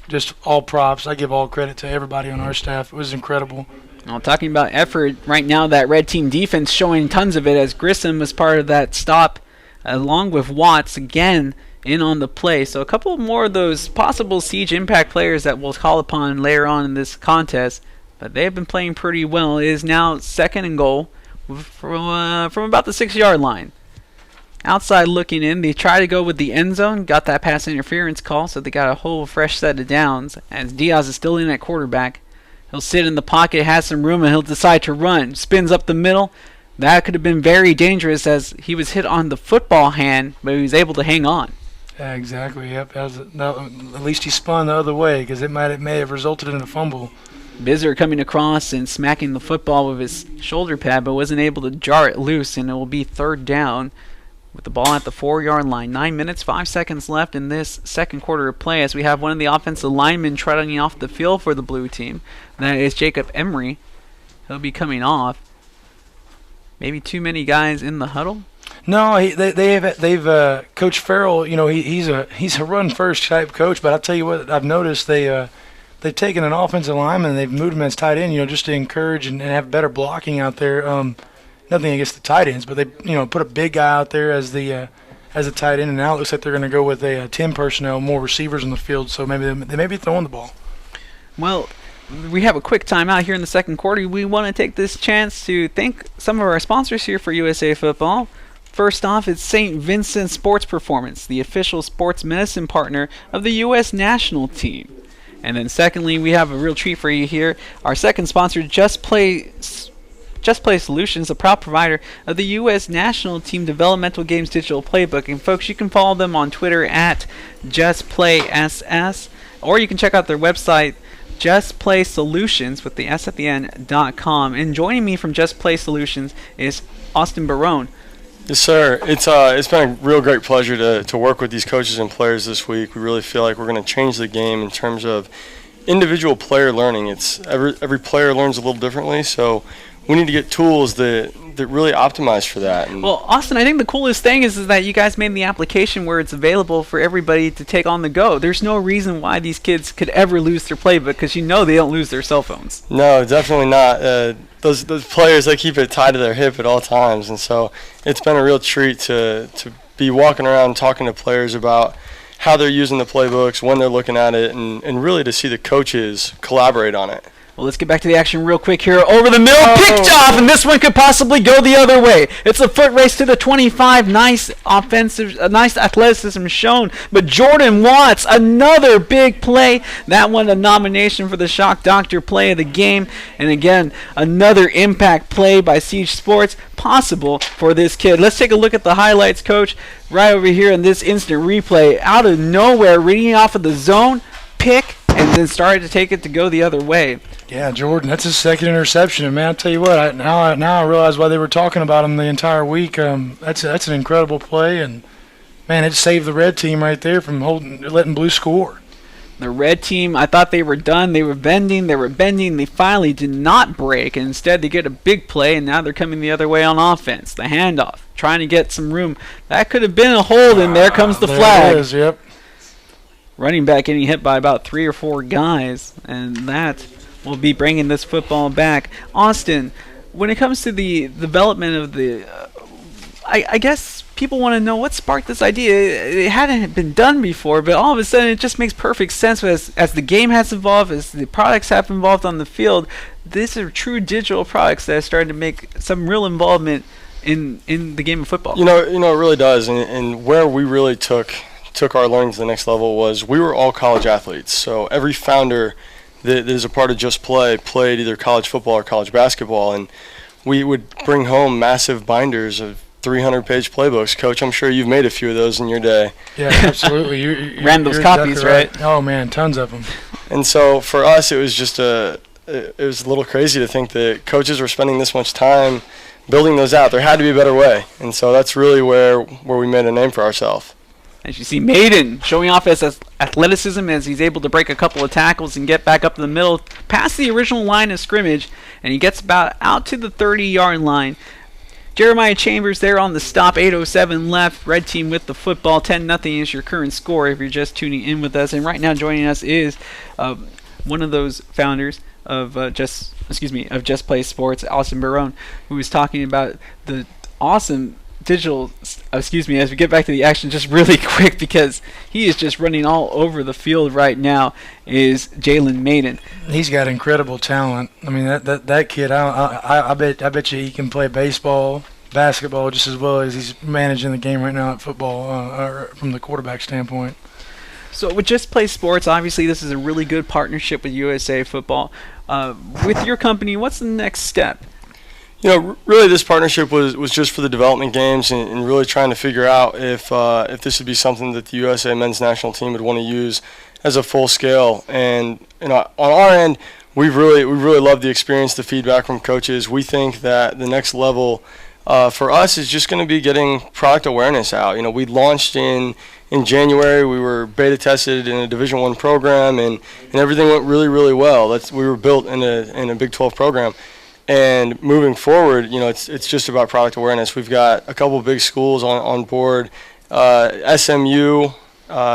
just all props. I give all credit to everybody on our staff. It was incredible. Well, talking about effort, right now that red team defense showing tons of it as Grissom was part of that stop along with Watts again in on the play. So a couple more of those possible Siege Impact players that we'll call upon later on in this contest. But they've been playing pretty well. It is now 2nd and goal from about the 6-yard line. Outside looking in, they try to go with the end zone, got that pass interference call, so they got a whole fresh set of downs. As Diaz is still in at quarterback, he'll sit in the pocket, has some room, and he'll decide to run. Spins up the middle. That could have been very dangerous as he was hit on the football hand, but he was able to hang on. Yeah, exactly. Yep. At least he spun the other way because it may have resulted in a fumble. Bizer coming across and smacking the football with his shoulder pad, but wasn't able to jar it loose, and it will be 3rd down. With the ball at the 4-yard line. 9 minutes, 5 seconds left in this second quarter of play as we have one of the offensive linemen trotting off the field for the blue team. That is Jacob Emery. He'll be coming off. Maybe too many guys in the huddle? No, they've Coach Farrell, he's a run first type coach, but I'll tell you what, I've noticed they've taken an offensive lineman and they've moved him as tight end, just to encourage and have better blocking out there. Nothing against the tight ends, but they put a big guy out there as the tight end, and now it looks like they're going to go with a 10 personnel, more receivers on the field. So maybe they may be throwing the ball. Well, we have a quick timeout here in the second quarter. We want to take this chance to thank some of our sponsors here for USA Football. First off, it's St. Vincent Sports Performance, the official sports medicine partner of the U.S. national team. And then secondly, we have a real treat for you here. Our second sponsor, Just Play Solutions, a proud provider of the U.S. National Team Developmental Games Digital Playbook. And folks, you can follow them on Twitter at JustPlaySS, or you can check out their website, JustPlaySolutions with the S at the end.com. And joining me from Just Play Solutions is Austin Barone. Yes, sir. It's been a real great pleasure to work with these coaches and players this week. We really feel like we're going to change the game in terms of individual player learning. It's every player learns a little differently, so we need to get tools that really optimize for that. And Well, Austin, I think the coolest thing is that you guys made the application where it's available for everybody to take on the go. There's no reason why these kids could ever lose their playbook because they don't lose their cell phones. no, definitely not. Those players, they keep it tied to their hip at all times, and so it's been a real treat to be walking around talking to players about how they're using the playbooks, when they're looking at it, and really to see the coaches collaborate on it. Well, let's get back to the action real quick here. Over the middle, picked off, and this one could possibly go the other way. It's a foot race to the 25. Nice nice athleticism shown. But Jordan Watts, another big play. That one a nomination for the Shock Doctor play of the game. And again, another impact play by Siege Sports, possible for this kid. Let's take a look at the highlights, Coach. Right over here in this instant replay. Out of nowhere, reading off of the zone, pick, and then started to take it to go the other way. Yeah, Jordan, that's his second interception. And, man, I tell you what, now I realize why they were talking about him the entire week. That's an incredible play. And, man, it saved the red team right there from letting blue score. The red team, I thought they were done. They were bending. They finally did not break. And instead, they get a big play, and now they're coming the other way on offense. The handoff, trying to get some room. That could have been a hold, and there comes the there flag. It is, yep. Running back getting hit by about 3 or 4 guys, and that will be bringing this football back. Austin, when it comes to the development of the, I guess people want to know what sparked this idea. It hadn't been done before, but all of a sudden it just makes perfect sense as the game has evolved, as the products have evolved on the field. These are true digital products that are starting to make some real involvement in the game of football. You know, it really does. And where we really took our learning to the next level was we were all college athletes. So every founder that is a part of Just Play played either college football or college basketball, and we would bring home massive binders of 300-page playbooks. Coach, I'm sure you've made a few of those in your day. Yeah, absolutely. You're Randall's copies, exactly right? Oh, man, tons of them. And so for us, it was just it was a little crazy to think that coaches were spending this much time building those out. There had to be a better way, and so that's really where we made a name for ourselves. As you see, Maiden showing off his athleticism as he's able to break a couple of tackles and get back up in the middle, past the original line of scrimmage, and he gets about out to the 30-yard line. Jeremiah Chambers there on the stop, 8:07 left. Red team with the football, 10-0 is your current score if you're just tuning in with us. And right now joining us is one of those founders of Just Play Sports, Austin Barone, who was talking about the awesome digital, as we get back to the action just really quick because he is just running all over the field right now, is Jalen Maiden. He's got incredible talent. I mean, that kid, I bet you he can play baseball, basketball just as well as he's managing the game right now at football from the quarterback standpoint. So with Just Play Sports, obviously this is a really good partnership with USA Football. With your company, what's the next step? You know, really this partnership was just for the development games and really trying to figure out if this would be something that the USA men's national team would want to use as a full scale. And you know, on our end, we really loved the experience, the feedback from coaches. We think that the next level for us is just going to be getting product awareness out. You know, we launched in January. We were beta tested in a Division I program, and everything went really well. We were built in a Big 12 program. And moving forward, you know, it's just about product awareness. We've got a couple of big schools on board, SMU,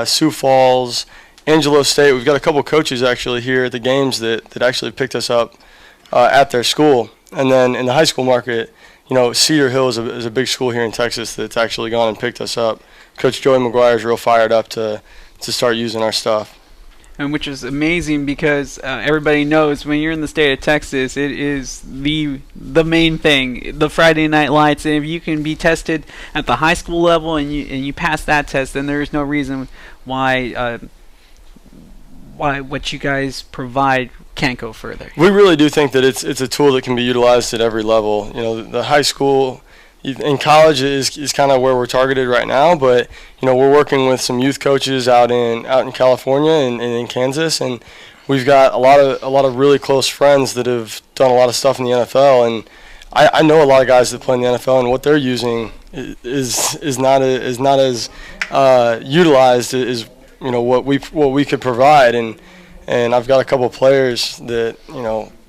Sioux Falls, Angelo State. We've got a couple of coaches actually here at the games that actually picked us up at their school. And then in the high school market, you know, Cedar Hill is a big school here in Texas that's actually gone and picked us up. Coach Joey McGuire is real fired up to start using our stuff. And which is amazing because everybody knows when you're in the state of Texas, it is the main thing, the Friday Night Lights. And if you can be tested at the high school level and you pass that test, then there is no reason why what you guys provide can't go further. We really do think that it's a tool that can be utilized at every level. You know, the high school in college is kind of where we're targeted right now, but you know, we're working with some youth coaches out in California and in Kansas, and we've got a lot of really close friends that have done a lot of stuff in the NFL, and I know a lot of guys that play in the NFL, and what they're using is not as utilized as what we could provide, and I've got a couple of players that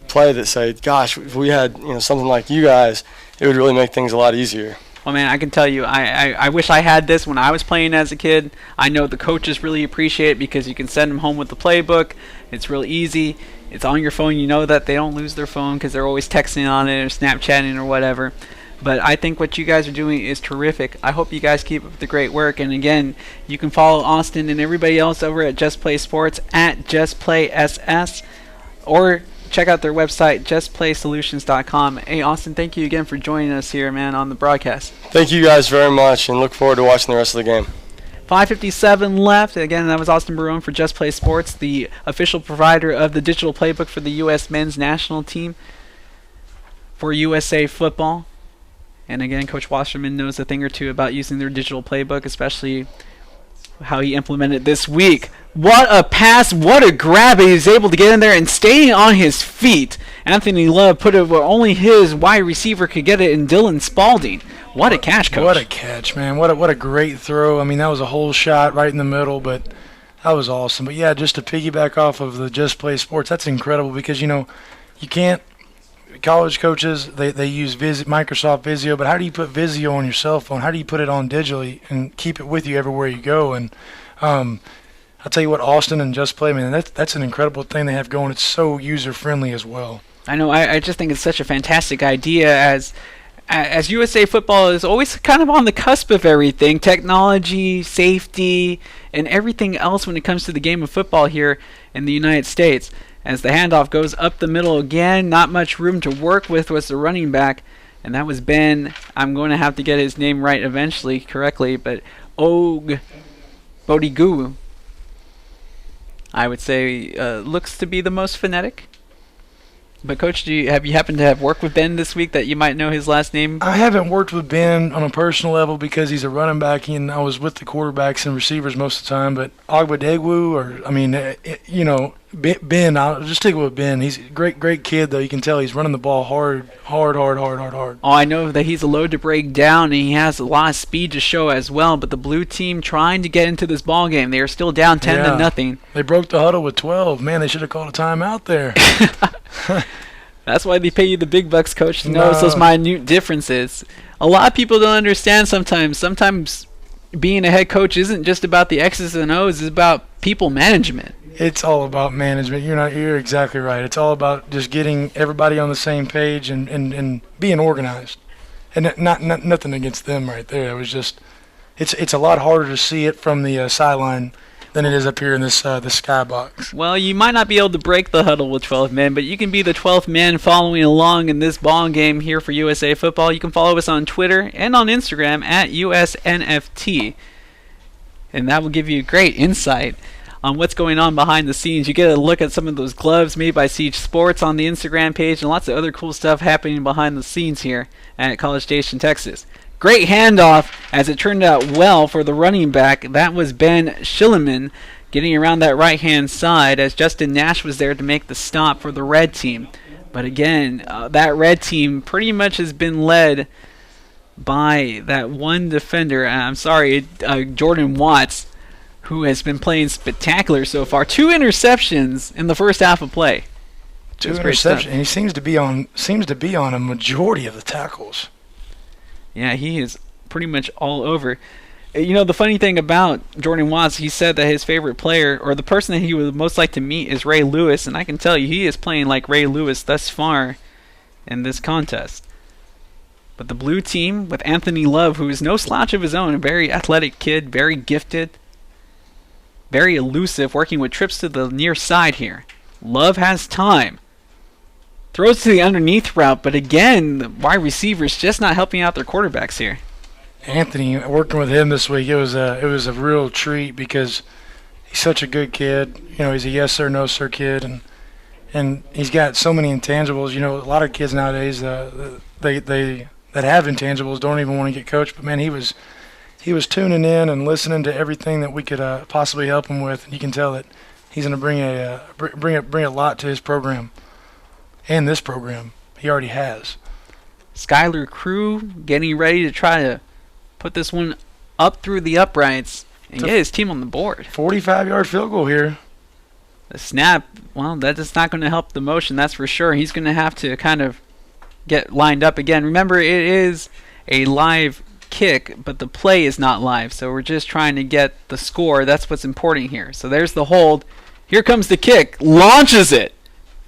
play that say, gosh, if we had something like you guys, it would really make things a lot easier. Well, man, I can tell you, I wish I had this when I was playing as a kid. I know the coaches really appreciate it because you can send them home with the playbook. It's real easy. It's on your phone. You know that they don't lose their phone because they're always texting on it or Snapchatting or whatever. But I think what you guys are doing is terrific. I hope you guys keep up the great work. And again, you can follow Austin and everybody else over at Just Play Sports at JustPlaySS, or check out their website, justplaysolutions.com. Hey, Austin, thank you again for joining us here, man, on the broadcast. Thank you guys very much, and look forward to watching the rest of the game. 5:57 left. Again, that was Austin Barone for Just Play Sports, the official provider of the digital playbook for the U.S. men's national team for USA football. And again, Coach Wasserman knows a thing or two about using their digital playbook, especially how he implemented this week. What a pass, what a grab. He was able to get in there and stay on his feet. Anthony Love put it where only his wide receiver could get it in Dylan Spalding. What a catch, Coach. What a catch, man. What a great throw. I mean, that was a whole shot right in the middle, but that was awesome. But, yeah, just to piggyback off of the Just Play Sports, that's incredible because, you can't – college coaches, they use Microsoft Visio, but how do you put Visio on your cell phone? How do you put it on digitally and keep it with you everywhere you go? And I'll tell you what, Austin and Just Play, man, that's an incredible thing they have going. It's so user-friendly as well. I know. I just think it's such a fantastic idea as USA football is always kind of on the cusp of everything, technology, safety, and everything else when it comes to the game of football here in the United States. As the handoff goes up the middle again, not much room to work with was the running back, and that was Ben. I'm going to have to get his name right eventually, correctly, but Og Bodiguu, I would say, looks to be the most phonetic. But Coach, have you happened to have worked with Ben this week that you might know his last name? I haven't worked with Ben on a personal level because he's a running back, and I was with the quarterbacks and receivers most of the time. But Ben, I'll just stick with Ben. He's a great kid, though. You can tell he's running the ball hard. Oh, I know that he's a load to break down, and he has a lot of speed to show as well. But the blue team trying to get into this ball game, they are still down 10-0. They broke the huddle with 12. Man, they should have called a timeout there. That's why they pay you the big bucks, Coach, to notice those minute differences. A lot of people don't understand sometimes. Sometimes being a head coach isn't just about the X's and O's. It's about people management. It's all about management. You're exactly right. It's all about just getting everybody on the same page and being organized. And nothing against them right there. It was just it's a lot harder to see it from the sideline than it is up here in this skybox. Well, you might not be able to break the huddle with 12 men, but you can be the 12th man following along in this ball game here for USA Football. You can follow us on Twitter and on Instagram at USNFT, and that will give you great insight on what's going on behind the scenes. You get a look at some of those gloves made by Siege Sports on the Instagram page and lots of other cool stuff happening behind the scenes here at College Station, Texas. Great handoff as it turned out well for the running back. That was Ben Schilleman getting around that right-hand side as Justin Nash was there to make the stop for the red team. But again, that red team pretty much has been led by that one defender. Jordan Watts, who has been playing spectacular so far. 2 interceptions in the first half of play. 2 interceptions, and he seems to be on a majority of the tackles. Yeah, he is pretty much all over. The funny thing about Jordan Watts, he said that his favorite player, or the person that he would most like to meet, is Ray Lewis, and I can tell you he is playing like Ray Lewis thus far in this contest. But the blue team, with Anthony Love, who is no slouch of his own, a very athletic kid, very gifted, very elusive, working with trips to the near side here. Love has time. Throws to the underneath route, but again, the wide receivers just not helping out their quarterbacks here. Anthony, working with him this week, it was a real treat because he's such a good kid. He's a yes sir, no sir kid, and he's got so many intangibles. A lot of kids nowadays, they that have intangibles don't even want to get coached. But man, he was tuning in and listening to everything that we could possibly help him with. And you can tell that he's going to bring a lot to his program. And this program, he already has. Skylar Crew getting ready to try to put this one up through the uprights and get his team on the board. 45-yard field goal here. The snap, well, that is not going to help the motion, that's for sure. He's going to have to kind of get lined up again. Remember, it is a live kick, but the play is not live, so we're just trying to get the score. That's what's important here. So there's the hold. Here comes the kick. Launches it.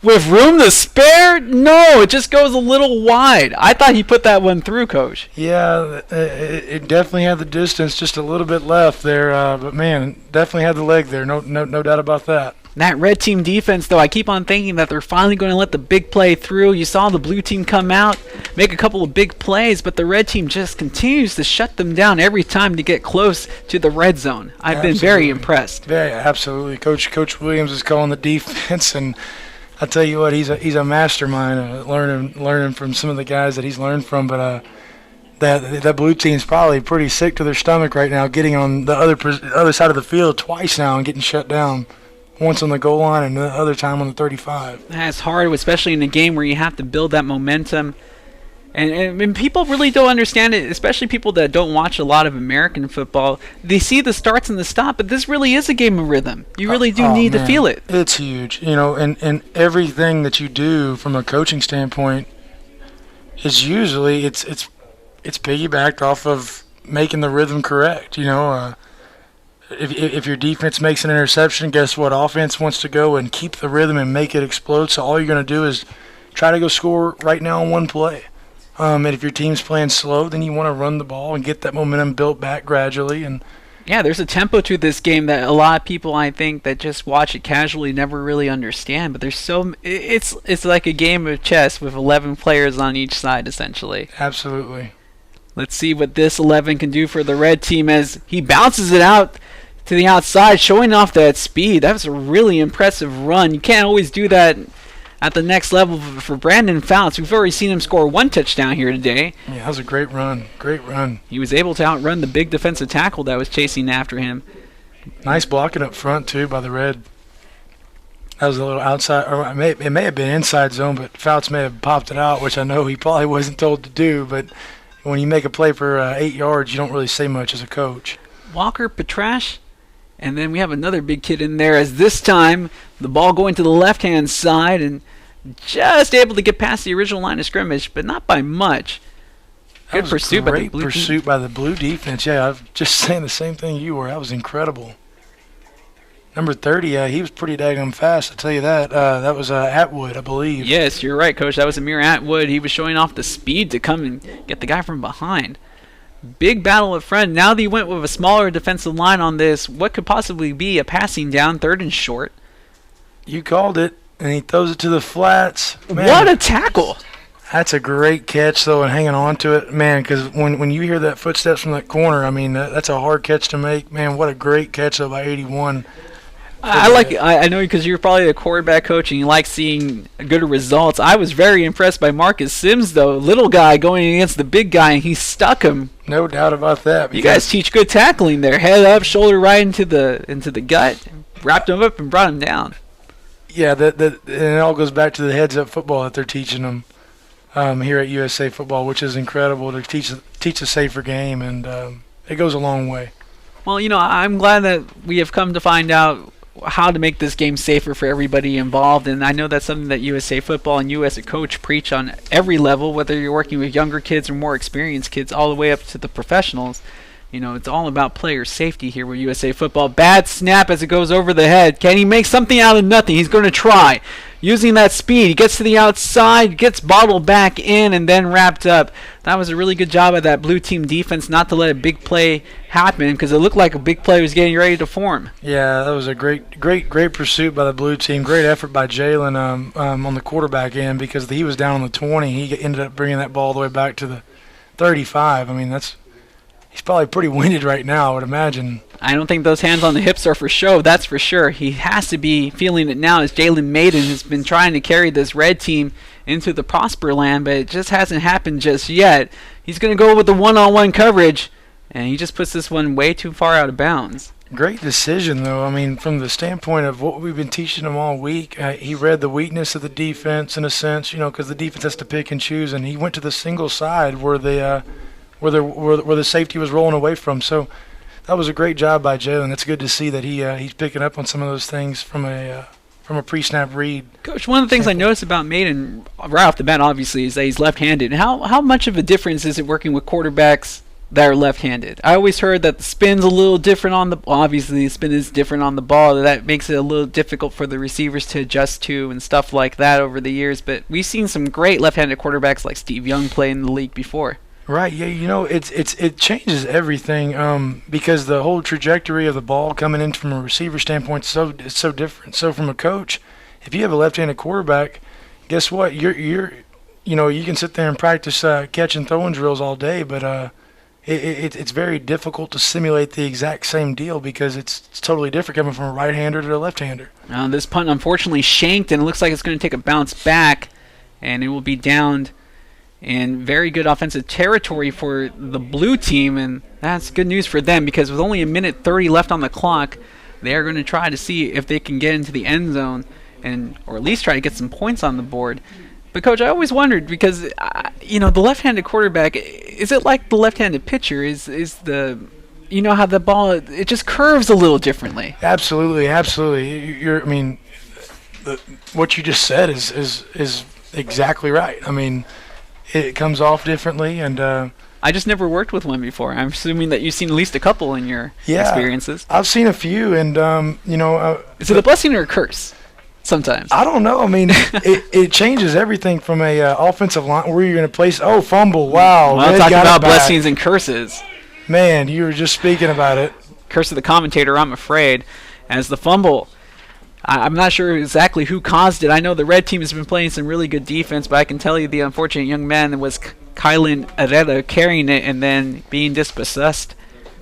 With room to spare? No, it just goes a little wide. I thought he put that one through, Coach. Yeah, it definitely had the distance, just a little bit left there. But, man, definitely had the leg there. No doubt about that. That red team defense, though, I keep on thinking that they're finally going to let the big play through. You saw the blue team come out, make a couple of big plays, but the red team just continues to shut them down every time to get close to the red zone. I've been very impressed. Yeah, absolutely. Coach Williams is calling the defense, and I tell you what, he's a mastermind, learning from some of the guys that he's learned from. But that blue team's probably pretty sick to their stomach right now, getting on the other side of the field twice now and getting shut down. Once on the goal line and the other time on the 35. That's hard, especially in a game where you have to build that momentum. And people really don't understand it, especially people that don't watch a lot of American football. They see the starts and the stop, but this really is a game of rhythm. You really do need to feel it. It's huge. And everything that you do from a coaching standpoint is usually it's piggybacked off of making the rhythm correct. If your defense makes an interception, guess what? Offense wants to go and keep the rhythm and make it explode. So all you're going to do is try to go score right now in one play. And if your team's playing slow, then you want to run the ball and get that momentum built back gradually. And yeah, there's a tempo to this game that a lot of people, I think, that just watch it casually never really understand. But it's like a game of chess with 11 players on each side, essentially. Absolutely. Let's see what this 11 can do for the red team as he bounces it out to the outside, showing off that speed. That was a really impressive run. You can't always do that at the next level for Brandon Fouts. We've already seen him score one touchdown here today. Yeah, that was a great run. Great run. He was able to outrun the big defensive tackle that was chasing after him. Nice blocking up front, too, by the red. That was a little outside, or it may have been inside zone, but Fouts may have popped it out, which I know he probably wasn't told to do. But when you make a play for 8 yards, you don't really say much as a coach. Walker Petrash. And then we have another big kid in there, as this time the ball going to the left-hand side and just able to get past the original line of scrimmage, but not by much. Good pursuit by the blue Great pursuit by the blue defense. Yeah, I'm just saying the same thing you were. That was incredible. Number 30, he was pretty daggone fast, I'll tell you that. That was Atwood, I believe. Yes, you're right, Coach. That was Amir Atwood. He was showing off the speed to come and get the guy from behind. Big battle up front. Now that he went with a smaller defensive line on this, what could possibly be a passing down, 3rd and short? You called it, and he throws it to the flats. Man, what a tackle! That's a great catch, though, and hanging on to it. Man, because when you hear that footsteps from that corner, I mean, that's a hard catch to make. Man, what a great catch, though, by 81. I know because you're probably a quarterback coach and you like seeing good results. I was very impressed by Marcus Sims, though. Little guy going against the big guy, and he stuck him. No doubt about that. You guys teach good tackling there. Head up, shoulder right into the gut, wrapped him up and brought him down. Yeah, and it all goes back to the heads-up football that they're teaching them here at USA Football, which is incredible to teach a safer game, and it goes a long way. Well, I'm glad that we have come to find out how to make this game safer for everybody involved, and I know that's something that USA Football and you as a coach preach on every level, whether you're working with younger kids or more experienced kids, all the way up to the professionals. It's all about player safety here with USA Football. Bad snap as it goes over the head. Can he make something out of nothing? He's going to try. Using that speed, he gets to the outside, gets bottled back in, and then wrapped up. That was a really good job of that blue team defense not to let a big play happen, because it looked like a big play was getting ready to form. Yeah, that was a great pursuit by the blue team. Great effort by Jalen on the quarterback end, because he was down on the 20. He ended up bringing that ball all the way back to the 35. I mean, he's probably pretty winded right now, I would imagine. I don't think those hands on the hips are for show, that's for sure. He has to be feeling it now as Jalen Maiden has been trying to carry this red team into the Prosper land, but it just hasn't happened just yet. He's going to go with the one-on-one coverage, and he just puts this one way too far out of bounds. Great decision, though. I mean, from the standpoint of what we've been teaching him all week, he read the weakness of the defense in a sense, because the defense has to pick and choose, and he went to the single side where where the safety was rolling away from. So that was a great job by Jalen. It's good to see that he's picking up on some of those things from a pre-snap read. Coach, one of the things I noticed about Maiden right off the bat, obviously, is that he's left-handed. How much of a difference is it working with quarterbacks that are left-handed? I always heard that the spin's a little different on the obviously the spin is different on the ball. That makes it a little difficult for the receivers to adjust to and stuff like that over the years. But we've seen some great left-handed quarterbacks like Steve Young play in the league before. Right, yeah, it changes everything because the whole trajectory of the ball coming in from a receiver standpoint is so different. So from a coach, if you have a left-handed quarterback, guess what? You can sit there and practice catch and throwing drills all day, but it's very difficult to simulate the exact same deal because it's totally different coming from a right-hander to a left-hander. This punt unfortunately shanked, and it looks like it's going to take a bounce back, and it will be downed. And very good offensive territory for the blue team, and that's good news for them because with only 1:30 left on the clock, they are going to try to see if they can get into the end zone or at least try to get some points on the board. But Coach, I always wondered because the left-handed quarterback, is it like the left-handed pitcher? Is the how the ball it just curves a little differently? Absolutely. What you just said is exactly right. I mean, it comes off differently, and I just never worked with one before. I'm assuming that you've seen at least a couple in your experiences. I've seen a few, and is it a blessing or a curse? Sometimes I don't know. I mean, it changes everything from a offensive line where you're going to place. Oh, fumble! Wow. Well, I'm talking about blessings and curses. Man, you were just speaking about it. Curse of the commentator, I'm afraid, as the fumble. I'm not sure exactly who caused it. I know the red team has been playing some really good defense, but I can tell you the unfortunate young man was Kylan Herrera carrying it and then being dispossessed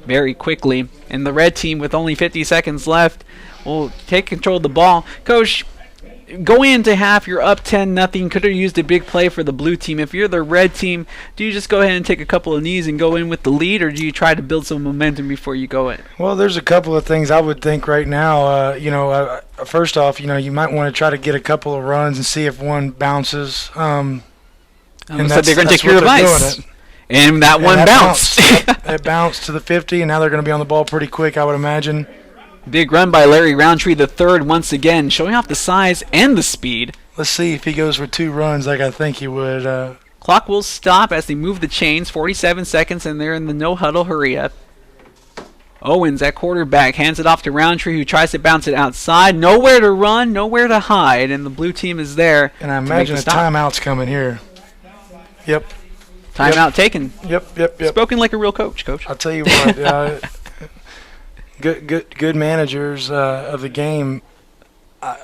very quickly. And the red team, with only 50 seconds left, will take control of the ball. Coach, going into half, you're up 10-0. Could have used a big play for the blue team. If you're the red team, do you just go ahead and take a couple of knees and go in with the lead, or do you try to build some momentum before you go in? Well, there's a couple of things I would think right now. First off, you might want to try to get a couple of runs and see if one bounces. And so they're going to take your advice. And that one bounced. It bounced to the 50, and now they're going to be on the ball pretty quick, I would imagine. Big run by Larry Roundtree the third once again, showing off the size and the speed. Let's see if he goes for 2 runs like I think he would. Clock will stop as they move the chains. 47 seconds, and they're in the no-huddle hurry-up. Owens at quarterback hands it off to Roundtree, who tries to bounce it outside. Nowhere to run, nowhere to hide, and the blue team is there. And I imagine a timeout's coming here. Yep. Timeout taken. Yep. Spoken like a real coach, Coach. I'll tell you what. Good managers of the game. I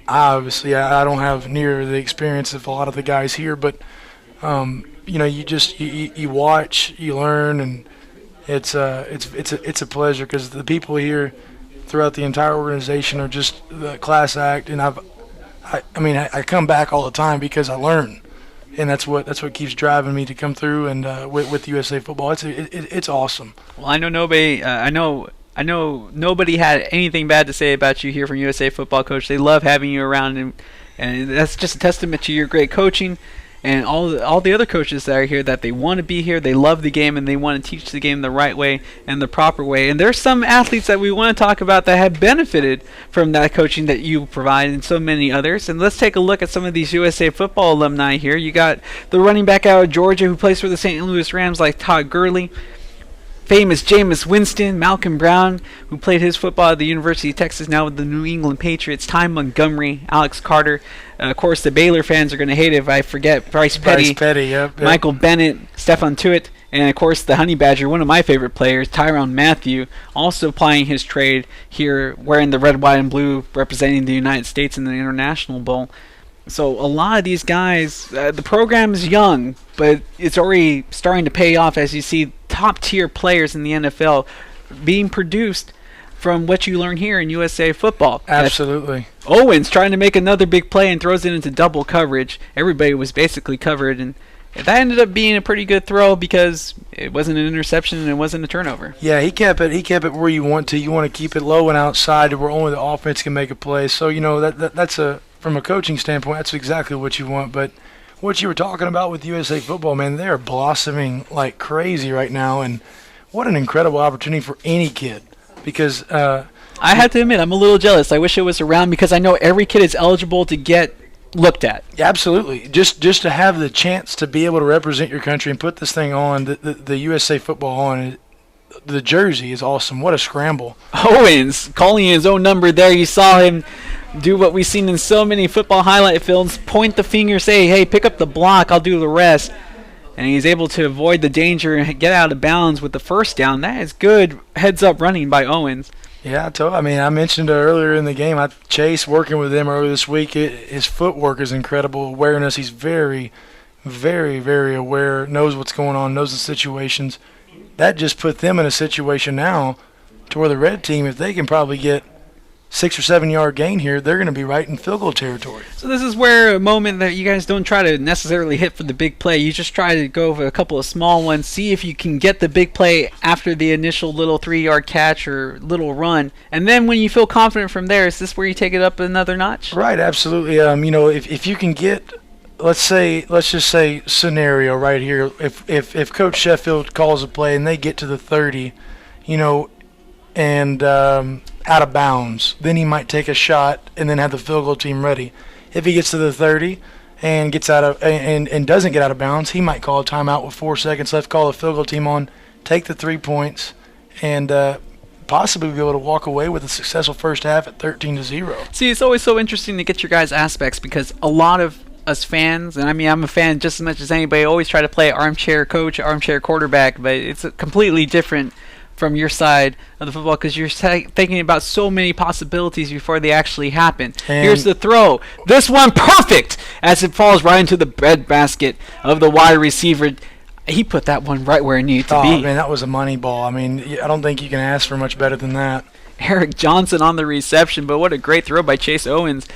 obviously don't have near the experience of a lot of the guys here, but you watch, you learn, and it's a pleasure because the people here throughout the entire organization are just the class act, and I come back all the time because I learn. And that's what keeps driving me to come through and with USA Football. It's awesome. Well, I know nobody. I know nobody had anything bad to say about you here from USA Football, Coach. They love having you around, and that's just a testament to your great coaching and all the other coaches that are here, that they want to be here, they love the game, and they want to teach the game the right way and the proper way. And there's some athletes that we want to talk about that have benefited from that coaching that you provide, and so many others. And let's take a look at some of these USA Football alumni here. You got the running back out of Georgia who plays for the St. Louis Rams, like Todd Gurley. Famous Jameis Winston, Malcolm Brown, who played his football at the University of Texas, now with the New England Patriots, Ty Montgomery, Alex Carter. Of course, the Baylor fans are going to hate it if I forget Bryce Petty, Yep. Michael Bennett, Stephon Tuitt, and of course the Honey Badger, one of my favorite players, Tyrann Mathieu, also plying his trade here, wearing the red, white, and blue, representing the United States in the International Bowl. So a lot of these guys, the program is young, but it's already starting to pay off as you see top-tier players in the NFL being produced from what you learn here in USA Football. Absolutely. Owens trying to make another big play and throws it into double coverage. Everybody was basically covered, and that ended up being a pretty good throw because it wasn't an interception and it wasn't a turnover. Yeah, he kept it where you want to. You want to keep it low and outside where only the offense can make a play. So, that's from a coaching standpoint, that's exactly what you want. But what you were talking about with USA football, man, they're blossoming like crazy right now, and what an incredible opportunity for any kid. Because I have to admit, I'm a little jealous. I wish it was around because I know every kid is eligible to get looked at. absolutely, just to have the chance to be able to represent your country and put this thing on, the USA football on, the jersey is awesome. What a scramble. Owens calling his own number there. You saw him do what we've seen in so many football highlight films. Point the finger, say, hey, pick up the block, I'll do the rest. And he's able to avoid the danger and get out of bounds with the first down. That is good heads-up running by Owens. Yeah, I mentioned earlier in the game, Chase working with him earlier this week, his footwork is incredible. Awareness, he's very, very, very aware, knows what's going on, knows the situations. That just put them in a situation now to where the red team, if they can probably get 6 or 7 yard gain here, they're going to be right in field goal territory. So this is where a moment that you guys don't try to necessarily hit for the big play. You just try to go for a couple of small ones, see if you can get the big play after the initial little 3-yard catch or little run. And then when you feel confident from there, is this where you take it up another notch? Right, absolutely. If you can get, let's just say scenario right here, if Coach Sheffield calls a play and they get to the 30, and out of bounds, then he might take a shot and then have the field goal team ready. If he gets to the 30 and gets out of and doesn't get out of bounds, he might call a timeout with 4 seconds left, call the field goal team on, take the 3 points, and possibly be able to walk away with a successful first half at 13-0. See, it's always so interesting to get your guys' aspects because a lot of us fans, and I mean I'm a fan just as much as anybody, always try to play armchair coach, armchair quarterback, but it's completely different from your side of the football because you're thinking about so many possibilities before they actually happen. And here's the throw. This one perfect as it falls right into the breadbasket of the wide receiver. He put that one right where it needed to be. Man, that was a money ball. I mean, I don't think you can ask for much better than that. Eric Johnson on the reception, but what a great throw by Chase Owens.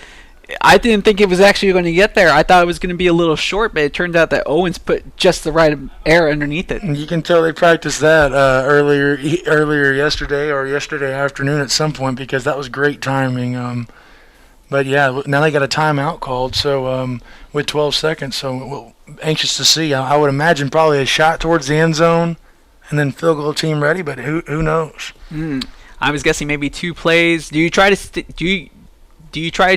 I didn't think it was actually going to get there. I thought it was going to be a little short, but it turned out that Owens put just the right air underneath it. You can tell they practiced that earlier yesterday or yesterday afternoon at some point because that was great timing. But yeah, now they got a timeout called, so with 12 seconds. So anxious to see. I would imagine probably a shot towards the end zone, and then field goal team ready. But who knows? I was guessing maybe 2 plays. Do you try to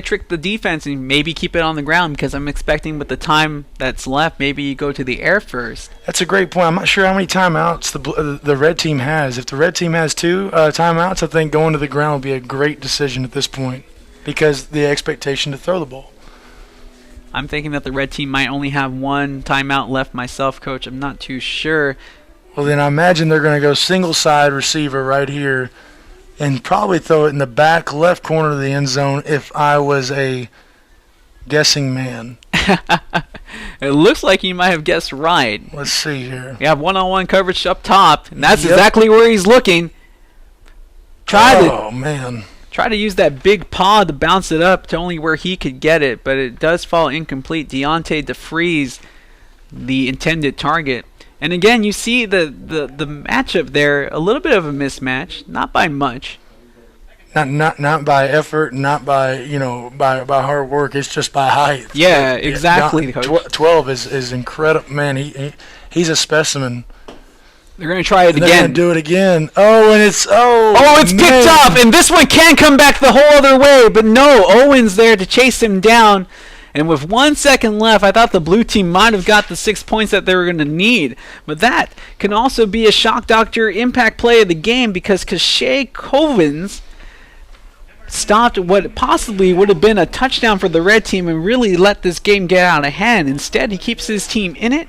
trick the defense and maybe keep it on the ground? Because I'm expecting with the time that's left, maybe you go to the air first. That's a great point. I'm not sure how many timeouts the red team has. If the red team has 2 timeouts, I think going to the ground would be a great decision at this point because the expectation to throw the ball. I'm thinking that the red team might only have 1 timeout left myself, Coach. I'm not too sure. Well, then I imagine they're going to go single side receiver right here and probably throw it in the back left corner of the end zone if I was a guessing man. It looks like you might have guessed right. Let's see here. You have one-on-one coverage up top, and that's Yep. exactly where he's looking. Try to use that big paw to bounce it up to only where he could get it, but it does fall incomplete. Deontay DeFreeze, the intended target. And again, you see the matchup there, a little bit of a mismatch, not by much. Not by effort, not by by hard work. It's just by height. Yeah, exactly, Coach. 12 is incredible, man. He's a specimen. They're going to try it They're again. going to do it again. It's picked up, and this one can come back the whole other way, but no, Owens there to chase him down. And with 1 second left, I thought the blue team might have got the 6 points that they were going to need. But that can also be a shock doctor impact play of the game because Kashay Covens stopped what possibly would have been a touchdown for the red team and really let this game get out of hand. Instead, he keeps his team in it.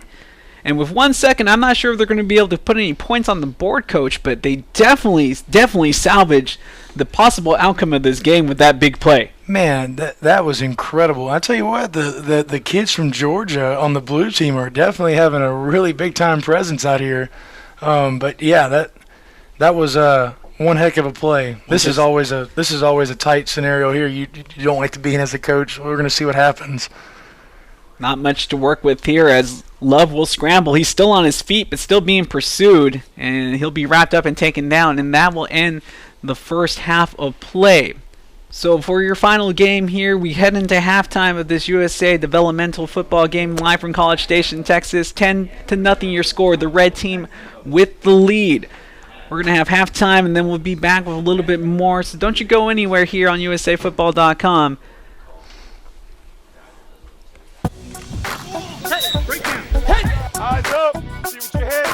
And with 1 second, I'm not sure if they're going to be able to put any points on the board, Coach, but they definitely salvaged the possible outcome of this game with that big play. Man, that was incredible. I tell you what, the kids from Georgia on the blue team are definitely having a really big time presence out here. But yeah, that was one heck of a play. This is always a tight scenario here. You don't like to be in as a coach. We're going to see what happens. Not much to work with here as Love will scramble. He's still on his feet, but still being pursued, and he'll be wrapped up and taken down, and that will end the first half of play. So for your final game here, we head into halftime of this USA developmental football game live from College Station, Texas. 10-0 your score. The red team with the lead. We're going to have halftime, and then we'll be back with a little bit more. So don't you go anywhere here on USAFootball.com. Eyes up. See what you hit.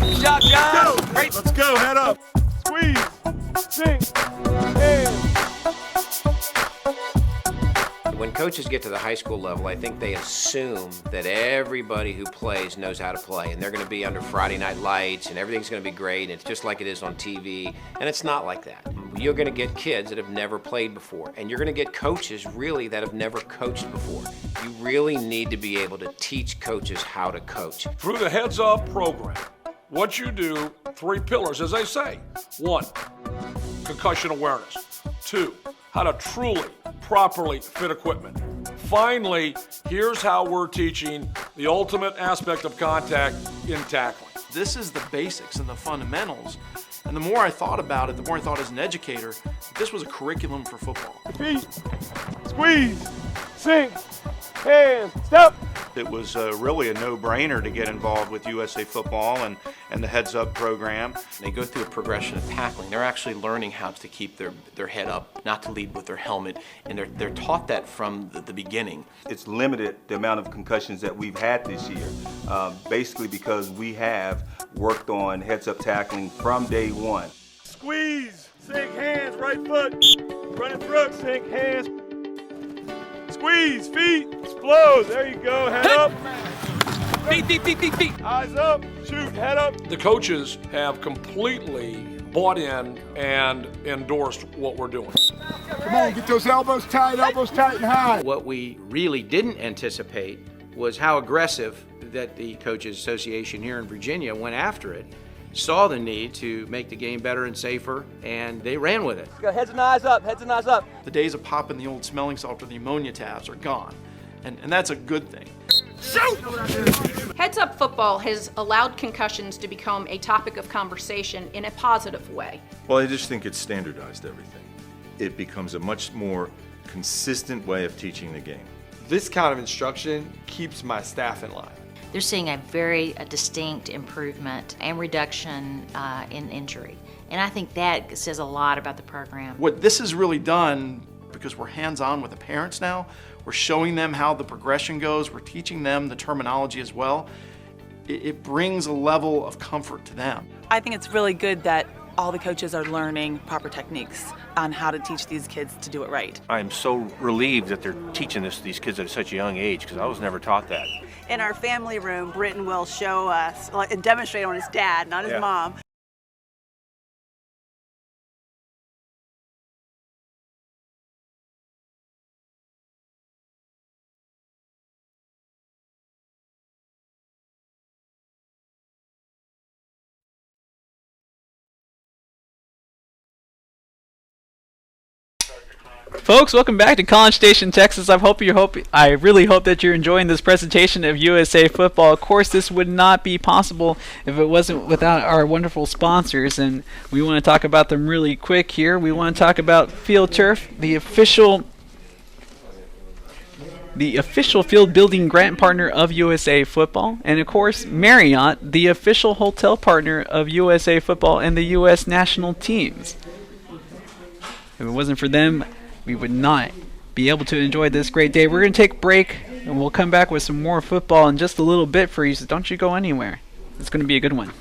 Good job, guys. Great. Let's go. Head up. Squeeze. Sink. Hands. When coaches get to the high school level, I think they assume that everybody who plays knows how to play, and they're going to be under Friday night lights, and everything's going to be great, and it's just like it is on TV, and it's not like that. You're going to get kids that have never played before, and you're going to get coaches really that have never coached before. You really need to be able to teach coaches how to coach. Through the Heads Up program, what you do, 3 pillars, as they say. 1, concussion awareness. 2, how to truly, properly fit equipment. Finally, here's how we're teaching the ultimate aspect of contact in tackling. This is the basics and the fundamentals. And the more I thought about it, the more I thought as an educator, this was a curriculum for football. Feet. Squeeze. Sink. Hands. Step. It was really a no-brainer to get involved with USA Football and the Heads Up program. They go through a progression of tackling. They're actually learning how to keep their head up, not to lead with their helmet, and they're taught that from the beginning. It's limited the amount of concussions that we've had this year, basically because we have worked on Heads Up tackling from day one. Squeeze. Sink. Hands. Right foot. Running through. Sink. Hands. Squeeze. Feet. Explode. There you go. Head up. Feet. Eyes up. Shoot. Head up. The coaches have completely bought in and endorsed what we're doing. Come on. Get those elbows tight and high. What we really didn't anticipate was how aggressive that the Coaches Association here in Virginia went after it, saw the need to make the game better and safer, and they ran with it. Go heads and eyes up, heads and eyes up. The days of popping the old smelling salt or the ammonia tabs are gone. And that's a good thing. Heads Up Football has allowed concussions to become a topic of conversation in a positive way. Well, I just think it's standardized everything. It becomes a much more consistent way of teaching the game. This kind of instruction keeps my staff in line. They're seeing a very distinct improvement and reduction in injury. And I think that says a lot about the program. What this has really done, because we're hands-on with the parents now, we're showing them how the progression goes, we're teaching them the terminology as well, it brings a level of comfort to them. I think it's really good that all the coaches are learning proper techniques on how to teach these kids to do it right. I'm so relieved that they're teaching this to these kids at such a young age, because I was never taught that. In our family room, Britton will show us and demonstrate on his dad, not his mom, Folks, welcome back to College Station, Texas. I really hope that you're enjoying this presentation of USA Football. Of course, this would not be possible if it wasn't without our wonderful sponsors, and we want to talk about them really quick here. We want to talk about Field Turf, the official field building grant partner of USA Football, and of course Marriott, the official hotel partner of USA Football and the U.S. national teams. If it wasn't for them, we would not be able to enjoy this great day. We're going to take a break, and we'll come back with some more football in just a little bit for you, so don't you go anywhere. It's going to be a good one.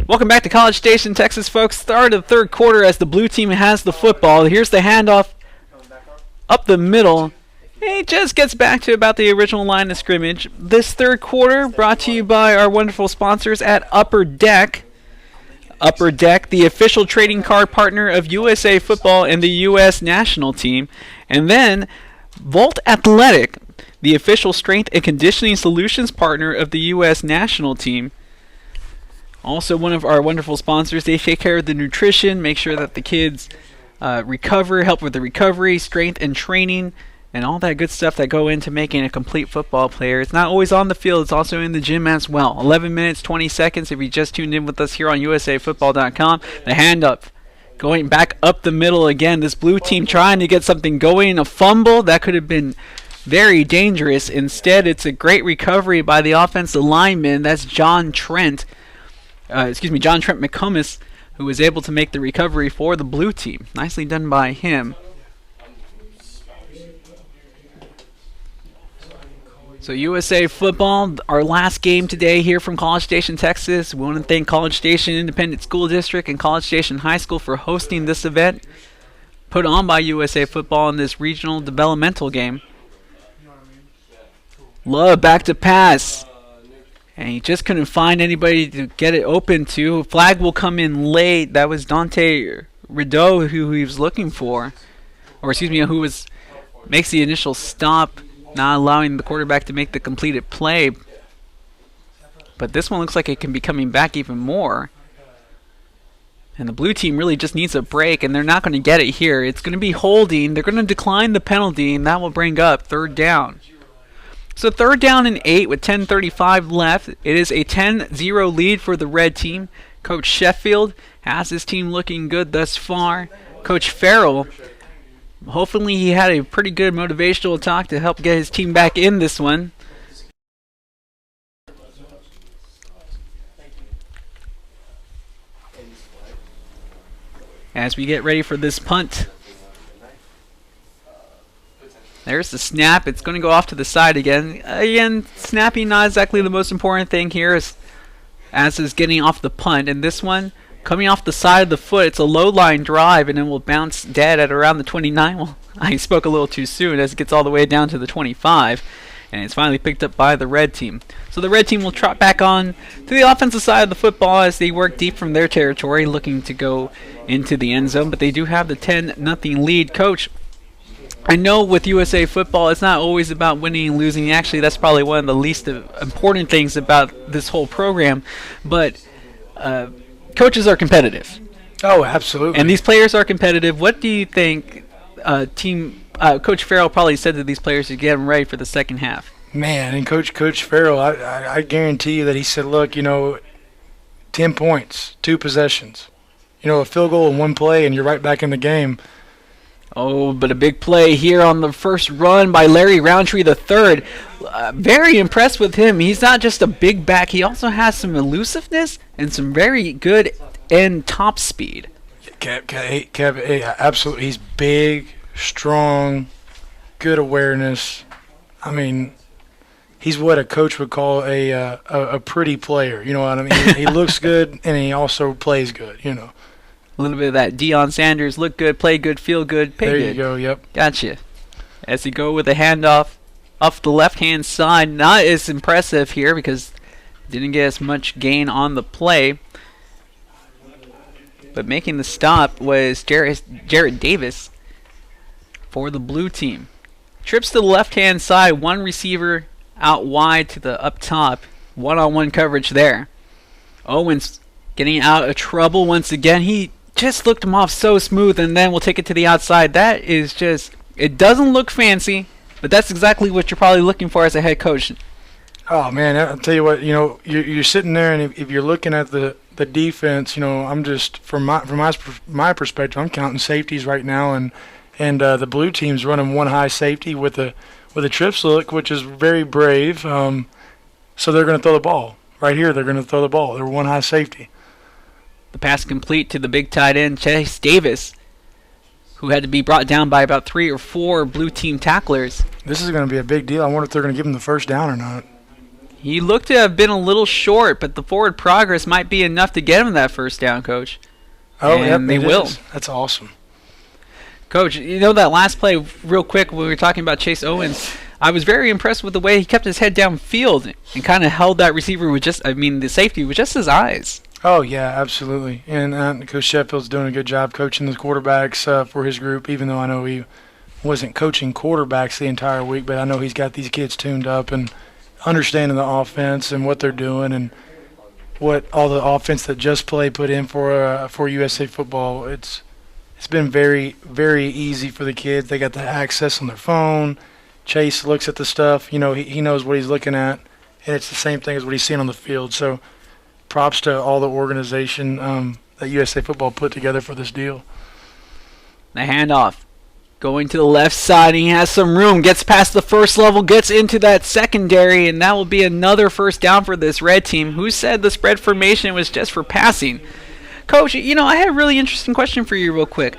Welcome back to College Station, Texas, folks. Start of the third quarter as the blue team has the football. Here's the handoff up the middle. It just gets back to about the original line of scrimmage. This third quarter brought to you by our wonderful sponsors at Upper Deck. Upper Deck, the official trading card partner of USA Football and the U.S. national team. And then Volt Athletic, the official strength and conditioning solutions partner of the U.S. national team. Also one of our wonderful sponsors. They take care of the nutrition, make sure that the kids recover, help with the recovery, strength and training, and all that good stuff that go into making a complete football player. It's not always on the field, it's also in the gym as well. 11 minutes, 20 seconds if you just tuned in with us here on USAFootball.com. The handoff going back up the middle again. This blue team trying to get something going. A fumble that could have been very dangerous. Instead, it's a great recovery by the offensive lineman. That's John Trent McComas, who was able to make the recovery for the blue team. Nicely done by him. So USA Football, our last game today here from College Station, Texas. We want to thank College Station Independent School District and College Station High School for hosting this event put on by USA Football in this regional developmental game. Love back to pass. And he just couldn't find anybody to get it open to. Flag will come in late. That was Dante Rideau who he was looking for. Who makes the initial stop, not allowing the quarterback to make the completed play. But this one looks like it can be coming back even more. And the blue team really just needs a break, and they're not going to get it here. It's going to be holding. They're going to decline the penalty, and that will bring up third down. So 3rd down and 8 with 10:35 left. It is a 10-0 lead for the red team. Coach Sheffield has his team looking good thus far. Coach Farrell, hopefully he had a pretty good motivational talk to help get his team back in this one. As we get ready for this punt. There's the snap. It's going to go off to the side again. Again, snapping not exactly the most important thing here as is getting off the punt. And this one, coming off the side of the foot, it's a low line drive and it will bounce dead at around the 29. Well, I spoke a little too soon as it gets all the way down to the 25. And it's finally picked up by the red team. So the red team will trot back on to the offensive side of the football as they work deep from their territory, looking to go into the end zone. But they do have the 10-0 lead. Coach, I know with USA Football, it's not always about winning and losing. Actually, that's probably one of the least important things about this whole program. But coaches are competitive. Oh, absolutely. And these players are competitive. What do you think Coach Farrell probably said to these players to get them ready for the second half? Man, and Coach Farrell, I guarantee you that he said, look, 10 points, 2 possessions. A field goal in 1 play, and you're right back in the game. Oh, but a big play here on the first run by Larry Roundtree III. Very impressed with him. He's not just a big back. He also has some elusiveness and some very good end top speed. Absolutely. He's big, strong, good awareness. I mean, he's what a coach would call a pretty player. You know what I mean? He looks good, and he also plays good, A little bit of that Deion Sanders, look good, play good, feel good, pay good. There you go, yep. Gotcha. As he go with a handoff off the left-hand side, not as impressive here because didn't get as much gain on the play. But making the stop was Jarrett Davis for the blue team. Trips to the left-hand side, one receiver out wide to the up top. One-on-one coverage there. Owens getting out of trouble once again. He just looked him off so smooth, and then we'll take it to the outside. That is just, it doesn't look fancy, but that's exactly what you're probably looking for as a head coach. Oh, man, I'll tell you what, you're sitting there, and if you're looking at the defense, I'm just, from my perspective, I'm counting safeties right now, and the blue team's running one high safety with a trips look, which is very brave. So they're going to throw the ball. Right here, they're going to throw the ball. They're one high safety. The pass complete to the big tight end, Chase Davis, who had to be brought down by about 3 or 4 blue team tacklers. This is going to be a big deal. I wonder if they're going to give him the first down or not. He looked to have been a little short, but the forward progress might be enough to get him that first down, Coach. Oh, and yep, they will. That's awesome. Coach, you know that last play, real quick, when we were talking about Chase Owens, I was very impressed with the way he kept his head downfield and kind of held that receiver with the safety with just his eyes. Oh, yeah, absolutely. And Coach Sheffield's doing a good job coaching the quarterbacks for his group, even though I know he wasn't coaching quarterbacks the entire week, but I know he's got these kids tuned up and understanding the offense and what they're doing and what all the offense that Just Play put in for USA football. It's been very, very easy for the kids. They got the access on their phone. Chase looks at the stuff. You know, he knows what he's looking at, and it's the same thing as what he's seeing on the field. So props to all the organization that USA football put together for this deal. The handoff. Going to the left side, he has some room, gets past the first level, gets into that secondary, and that will be another first down for this red team. Who said the spread formation was just for passing? Coach, you know, I had a really interesting question for you real quick.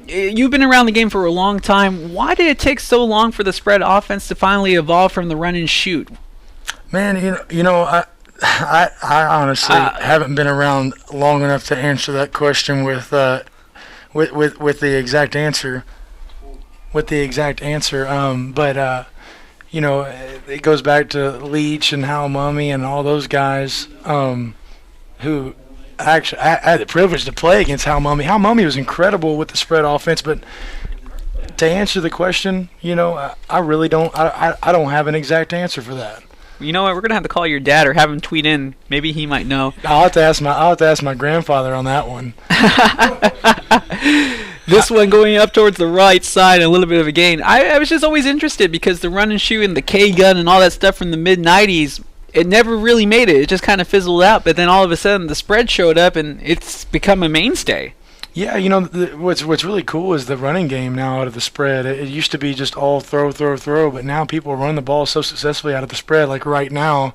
You've been around the game for a long time. Why did it take so long for the spread offense to finally evolve from the run and shoot? Man, I honestly haven't been around long enough to answer that question with the exact answer. But you know, it goes back to Leach and Hal Mummy and all those guys who actually I had the privilege to play against Hal Mummy. Hal Mummy was incredible with the spread offense, but to answer the question, you know, I really don't. I don't have an exact answer for that. You know what? We're gonna have to call your dad or have him tweet in. Maybe he might know. I'll have to ask my grandfather on that one. This one going up towards the right side, a little bit of a gain. I was just always interested because the run and shoot and the K-gun and all that stuff from the mid-'90s, it never really made it. It just kind of fizzled out. But then all of a sudden the spread showed up and it's become a mainstay. Yeah, you know, what's really cool is the running game now out of the spread. It used to be just all throw, but now people run the ball so successfully out of the spread, like right now,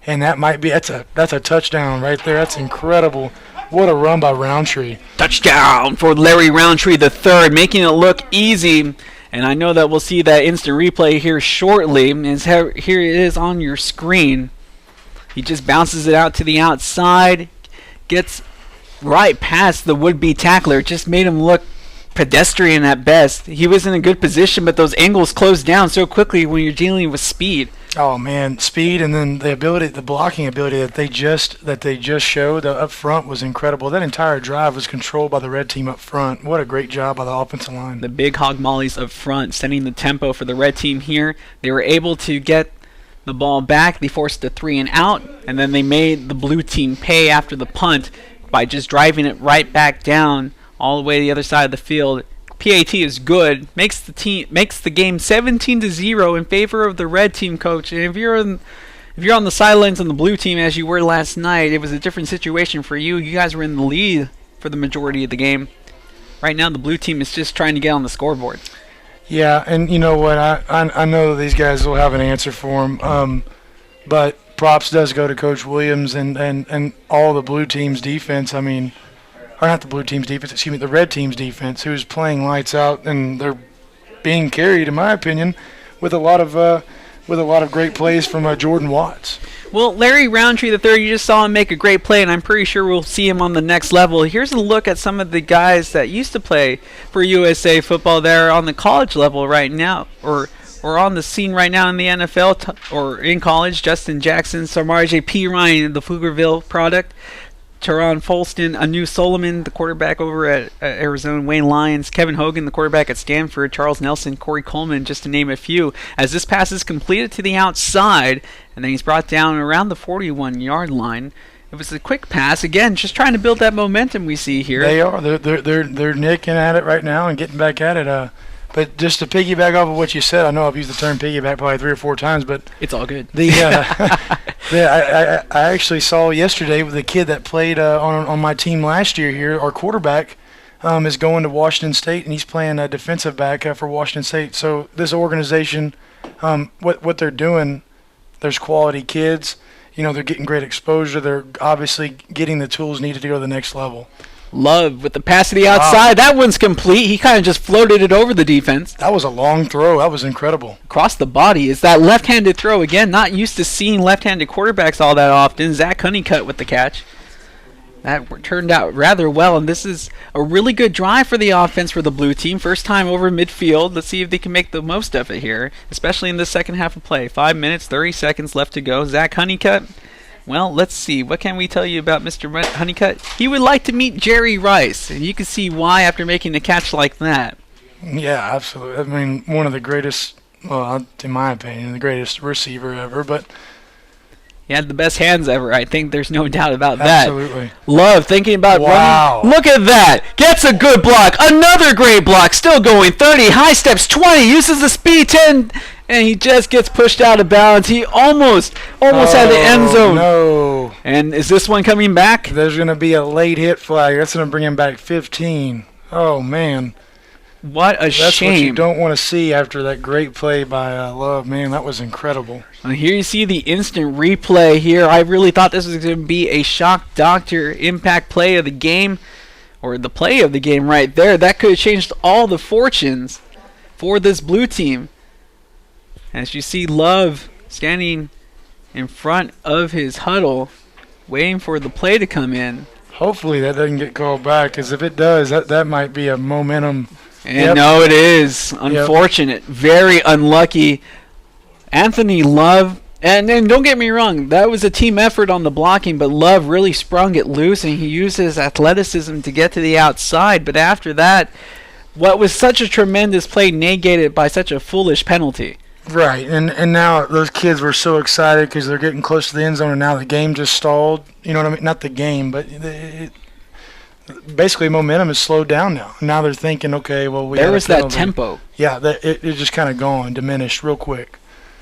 and that's a touchdown right there. That's incredible. What a run by Roundtree. Touchdown for Larry Roundtree III, making it look easy. And I know that we'll see that instant replay here shortly. Here it is on your screen. He just bounces it out to the outside, gets right past the would-be tackler. Just made him look pedestrian at best. He was in a good position, but those angles close down so quickly when you're dealing with speed. Oh man, speed, and then the blocking ability that they just showed up front was incredible. That entire drive was controlled by the red team up front. What a great job by the offensive line. The big hog mollies up front, setting the tempo for the red team here. They were able to get the ball back. They forced a 3 and out, and then they made the blue team pay after the punt by just driving it right back down all the way to the other side of the field. PAT is good, makes the game 17-0 in favor of the red team, Coach. And if you're on the sidelines on the blue team as you were last night, it was a different situation for you. You guys were in the lead for the majority of the game. Right now, the blue team is just trying to get on the scoreboard. Yeah, and you know what? I know these guys will have an answer for him, but props does go to Coach Williams and all the blue team's defense. I mean, or not the blue team's defense, excuse me, the red team's defense, who's playing lights out, and they're being carried, in my opinion, with a lot of great plays from Jordan Watts. Well, Larry Roundtree III, you just saw him make a great play, and I'm pretty sure we'll see him on the next level. Here's a look at some of the guys that used to play for USA football that are on the college level right now, or on the scene right now in the NFL or in college. Justin Jackson, Samarje P. Ryan, the Pflugerville product. Teron Folston, Anu Solomon, the quarterback over at Arizona, Wayne Lyons, Kevin Hogan, the quarterback at Stanford, Charles Nelson, Corey Coleman, just to name a few. As this pass is completed to the outside, and then he's brought down around the 41-yard line. It was a quick pass, again, just trying to build that momentum we see here. They are. They're nicking at it right now and getting back at it. But just to piggyback off of what you said, I know I've used the term piggyback probably 3 or 4 times, but it's all good. I actually saw yesterday with the kid that played on my team last year here. Our quarterback is going to Washington State, and he's playing a defensive back for Washington State. So this organization, what they're doing, there's quality kids. You know, they're getting great exposure. They're obviously getting the tools needed to go to the next level. Love with the pass to the outside. That one's complete. He kind of just floated it over the defense. That was a long throw. That was incredible. Across the body. Is that left-handed throw again? Not used to seeing left-handed quarterbacks all that often. Zach Honeycutt with the catch. That turned out rather well, and this is a really good drive for the offense for the blue team. First time over midfield. Let's see if they can make the most of it here, especially in the second half of play. 5 minutes, 30 seconds left to go. Zach Honeycutt. Well, let's see. What can we tell you about Mr. Honeycutt? He would like to meet Jerry Rice, and you can see why after making a catch like that. Yeah, absolutely. I mean, one of the greatest, well, in my opinion, the greatest receiver ever, but he had the best hands ever. I think there's no doubt about that. Absolutely. Love thinking about running. Look at that. Gets a good block. Another great block. Still going. 30. High steps. 20. Uses the speed. 10. And he just gets pushed out of bounds. He almost had the end zone. No. And is this one coming back? There's going to be a late hit flag. That's going to bring him back 15. Oh, man. What a shame. That's what you don't want to see after that great play by Love. Man, that was incredible. And here you see the instant replay here. I really thought this was going to be a shock doctor impact play of the game, or the play of the game right there. That could have changed all the fortunes for this blue team. As you see Love standing in front of his huddle, waiting for the play to come in. Hopefully that doesn't get called back, because if it does, that might be a momentum. And no, it is. Unfortunate. Very unlucky. Anthony Love, and don't get me wrong, that was a team effort on the blocking, but Love really sprung it loose, and he used his athleticism to get to the outside. But after that, what was such a tremendous play negated by such a foolish penalty. Right, and now those kids were so excited because they're getting close to the end zone, and now the game just stalled. You know what I mean? Not the game, but basically momentum is slowed down now. Now they're thinking, okay, well, there was that tempo. Yeah, it just kind of gone, diminished real quick.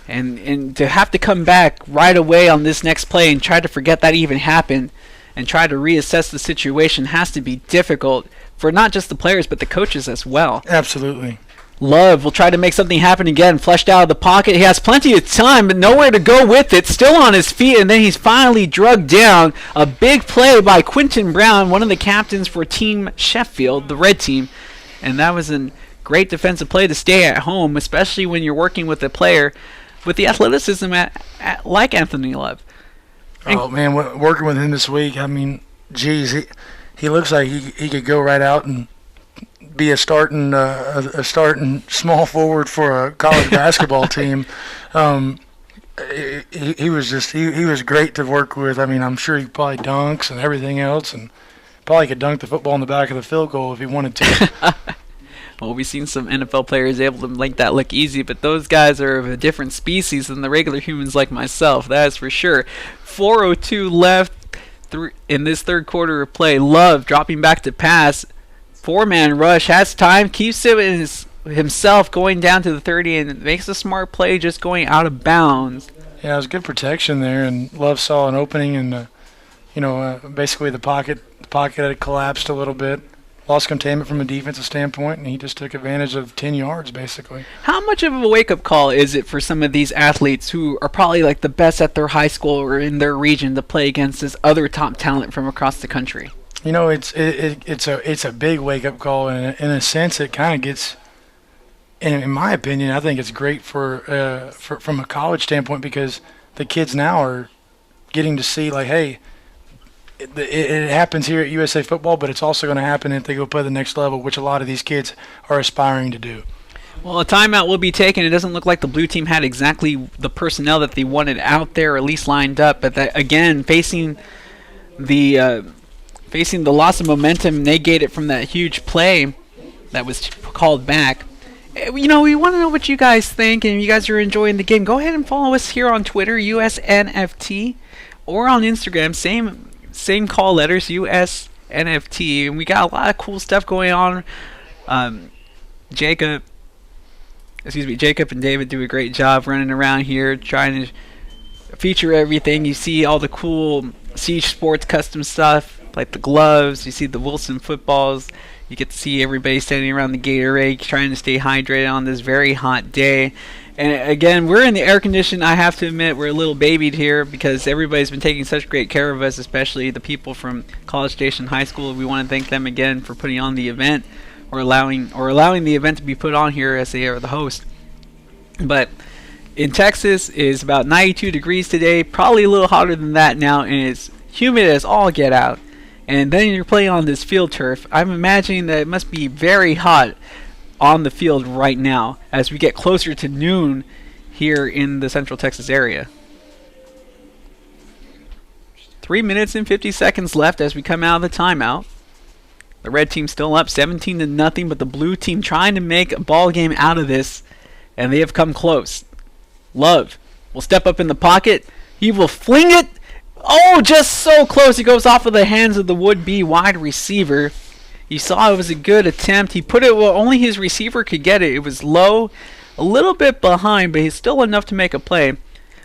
And to have to come back right away on this next play and try to forget that even happened and try to reassess the situation has to be difficult for not just the players but the coaches as well. Absolutely. Love will try to make something happen again, flushed out of the pocket. He has plenty of time, but nowhere to go with it. Still on his feet, and then he's finally drugged down. A big play by Quentin Brown, one of the captains for Team Sheffield, the red team. And that was a great defensive play to stay at home, especially when you're working with a player with the athleticism like Anthony Love. Oh, man, working with him this week, I mean, geez, he looks like he could go right out and be a starting small forward for a college basketball team. He was great to work with. I mean, I'm sure he probably dunks and everything else, and probably could dunk the football in the back of the field goal if he wanted to. Well, we've seen some NFL players able to make that look easy, but those guys are of a different species than the regular humans like myself, that's for sure. 4:02 left in this third quarter of play. Love dropping back to pass. Four-man rush, has time, keeps it in himself going down to the 30 and makes a smart play just going out of bounds. Yeah, it was good protection there, and Love saw an opening, and basically the pocket had collapsed a little bit. Lost containment from a defensive standpoint, and he just took advantage of 10 yards basically. How much of a wake-up call is it for some of these athletes who are probably like the best at their high school or in their region to play against this other top talent from across the country? You know, it's a big wake-up call, and in a sense it kind of gets, in my opinion, I think it's great for from a college standpoint, because the kids now are getting to see, like, hey, it happens here at USA Football, but it's also going to happen if they go play the next level, which a lot of these kids are aspiring to do. Well, a timeout will be taken. It doesn't look like the blue team had exactly the personnel that they wanted out there, or at least lined up, but that, again, facing the loss of momentum negated from that huge play that was called back. You know, we want to know what you guys think, and if you guys are enjoying the game, go ahead and follow us here on Twitter, USNFT, or on Instagram, same call letters, USNFT, and we got a lot of cool stuff going on. Jacob and David do a great job running around here trying to feature everything. You see all the cool Siege Sports custom stuff, like the gloves, you see the Wilson footballs, you get to see everybody standing around the Gatorade trying to stay hydrated on this very hot day. And again, we're in the air condition. I have to admit, we're a little babied here because everybody's been taking such great care of us, especially the people from College Station High School. We want to thank them again for putting on the event, or allowing the event to be put on here as they are the host. But in Texas, it's about 92 degrees today, probably a little hotter than that now, and it's humid as all get out. And then you're playing on this field turf. I'm imagining that it must be very hot on the field right now as we get closer to noon here in the Central Texas area. 3 minutes and 50 seconds left as we come out of the timeout. The red team still up 17-0, but the blue team trying to make a ball game out of this, and they have come close. Love will step up in the pocket. He will fling it. Oh, just so close. It goes off of the hands of the would-be wide receiver. You saw it was a good attempt. He put it where only his receiver could get it. It was low, a little bit behind, but he's still enough to make a play.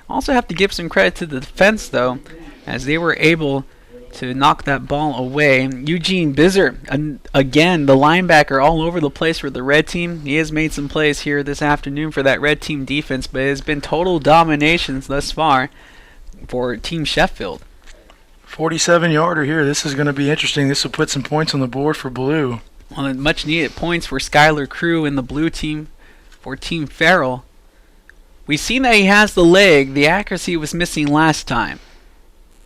Also have to give some credit to the defense, though, as they were able to knock that ball away. Eugene Bizer, again, the linebacker all over the place for the red team. He has made some plays here this afternoon for that red team defense, but it has been total dominations thus far for Team Sheffield. 47-yarder here. This is going to be interesting. This will put some points on the board for blue. Well, much needed points for Skylar Crew in the blue team for Team Farrell. We've seen that he has the leg. The accuracy was missing last time.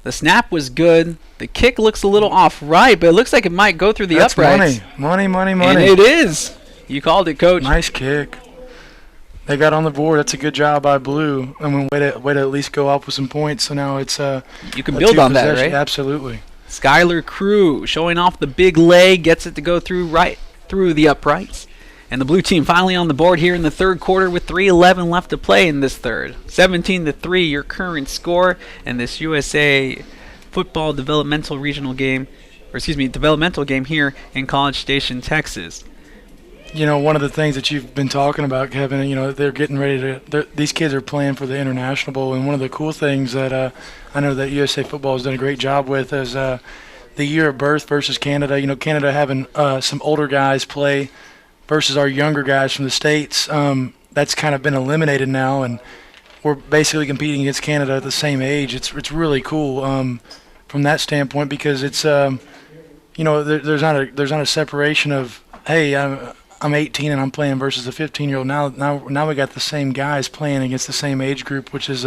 The snap was good. The kick looks a little off right, but it looks like it might go through the uprights. Money. And it is. You called it, Coach. Nice kick. They got on the board. That's a good job by blue. I mean, way to at least go up with some points. So now it's you can build on that, right? Absolutely. Skylar Crew showing off the big leg, gets it to go through right through the uprights. And the blue team finally on the board here in the third quarter with 3:11 left to play in this third. 17-3 your current score in this USA football developmental game here in College Station, Texas. You know, one of the things that you've been talking about, Kevin, you know, they're getting ready to – these kids are playing for the International Bowl, and one of the cool things that I know that USA Football has done a great job with is the year of birth versus Canada. You know, Canada having some older guys play versus our younger guys from the States. That's kind of been eliminated now, and we're basically competing against Canada at the same age. It's really cool from that standpoint because it's, you know, there's not a separation of, hey, I'm 18 and I'm playing versus a 15-year-old. Now we got the same guys playing against the same age group, which is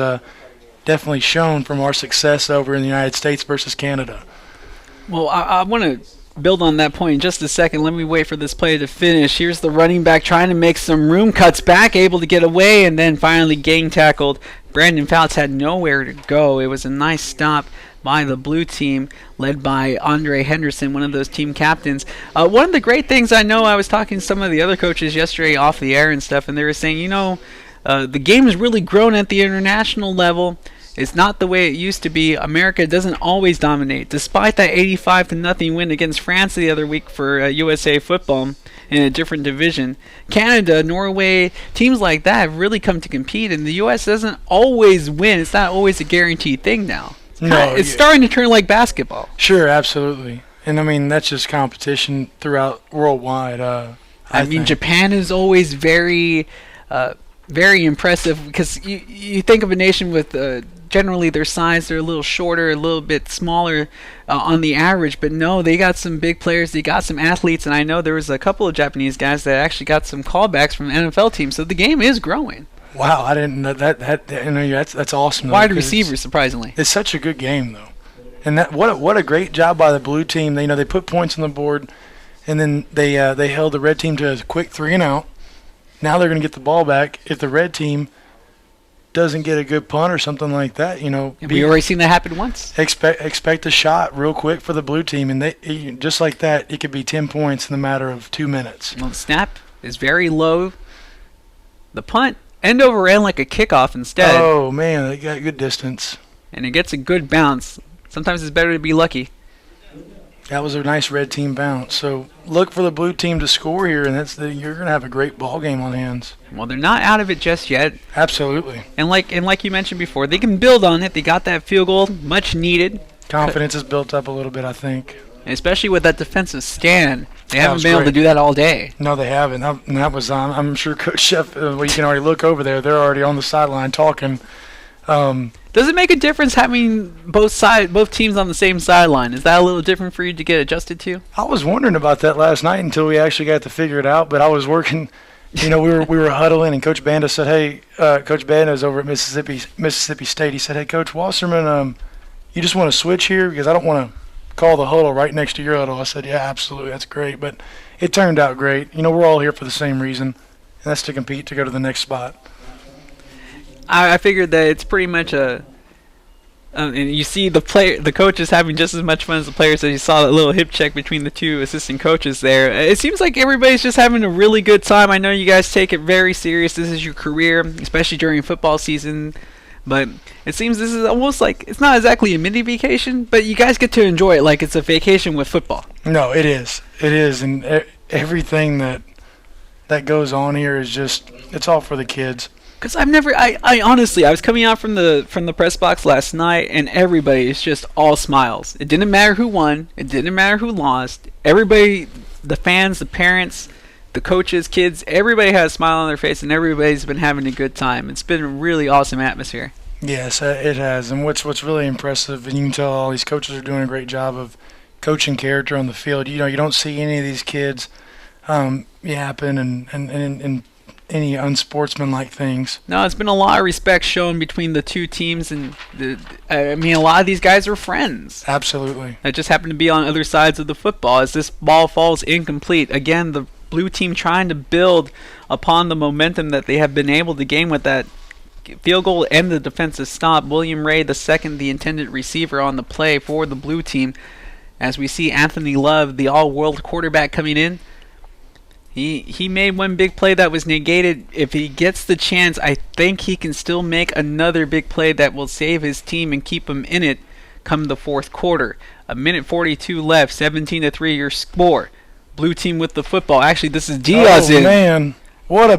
definitely shown from our success over in the United States versus Canada. Well, I want to build on that point in just a second. Let me wait for this play to finish. Here's the running back trying to make some room, cuts back, able to get away, and then finally gang tackled. Brandon Fouts had nowhere to go. It was a nice stop by the blue team, led by Andre Henderson, one of those team captains. One of the great things, I know I was talking to some of the other coaches yesterday off the air and stuff, and they were saying, you know, the game has really grown at the international level. It's not the way it used to be. America doesn't always dominate. Despite that 85-0 win against France the other week for USA Football in a different division, Canada, Norway, teams like that have really come to compete, and the U.S. doesn't always win. It's not always a guaranteed thing now. It's starting to turn like basketball. Sure, absolutely. And, I mean, that's just competition throughout worldwide. I mean, Japan is always very impressive because you think of a nation with generally their size, they're a little shorter, a little bit smaller on the average. But, no, they got some big players. They got some athletes. And I know there was a couple of Japanese guys that actually got some callbacks from NFL teams. So the game is growing. Wow, I didn't know that. You know, that's awesome. Wide receivers, surprisingly. It's such a good game, though, and what a great job by the blue team. They put points on the board, and then they held the red team to a quick 3-and-out. Now they're going to get the ball back. If the red team doesn't get a good punt or something like that, you know, we already seen that happen once. Expect a shot real quick for the blue team, and just like that, it could be 10 points in the matter of 2 minutes. Well, the snap is very low. The punt. End over end like a kickoff instead. Oh, man, they got good distance. And it gets a good bounce. Sometimes it's better to be lucky. That was a nice red team bounce. So look for the blue team to score here, and you're going to have a great ball game on hands. Well, they're not out of it just yet. Absolutely. And like you mentioned before, they can build on it. They got that field goal, much needed. Confidence is built up a little bit, I think. And especially with that defensive stand They haven't been able to do that all day. No, they haven't. And that was I'm sure Coach Sheff, well, you can already look over there. They're already on the sideline talking. Does it make a difference having both teams on the same sideline? Is that a little different for you to get adjusted to? I was wondering about that last night until we actually got to figure it out. But I was working, we were huddling, and Coach Banda said, "Hey, Coach Banda is over at Mississippi State." He said, "Hey, Coach Wasserman, you just want to switch here because I don't want to call the huddle right next to your huddle." I said, "Yeah, absolutely, that's great." But it turned out great. We're all here for the same reason, and that's to compete to go to the next spot. I figured that it's pretty much and you see the coaches having just as much fun as the players. As you saw that little hip check between the two assistant coaches there. It seems like everybody's just having a really good time. I know you guys take it very serious. This is your career, especially during football season. But it seems this is almost like it's not exactly a mini vacation, but you guys get to enjoy it like it's a vacation with football. No, it is. It is, and everything that goes on here is just it's all for the kids. Because I honestly, I was coming out from the press box last night, and everybody is just all smiles. It didn't matter who won. It didn't matter who lost. Everybody, the fans, the parents, the coaches, kids, everybody has a smile on their face, and everybody's been having a good time. It's been a really awesome atmosphere. Yes, it has. And what's really impressive, and you can tell all these coaches are doing a great job of coaching character on the field. You don't see any of these kids yapping and any unsportsmanlike things. No, it's been a lot of respect shown between the two teams, and a lot of these guys are friends. Absolutely. That just happen to be on other sides of the football. As this ball falls incomplete, again, the blue team trying to build upon the momentum that they have been able to gain with that field goal and the defensive stop. William Ray, the intended receiver on the play for the blue team. As we see Anthony Love, the all-world quarterback, coming in. He made one big play that was negated. If he gets the chance, I think he can still make another big play that will save his team and keep him in it come the fourth quarter. 1:42 left, 17-3 your score. Blue team with the football. Actually, this is Diaz in. What a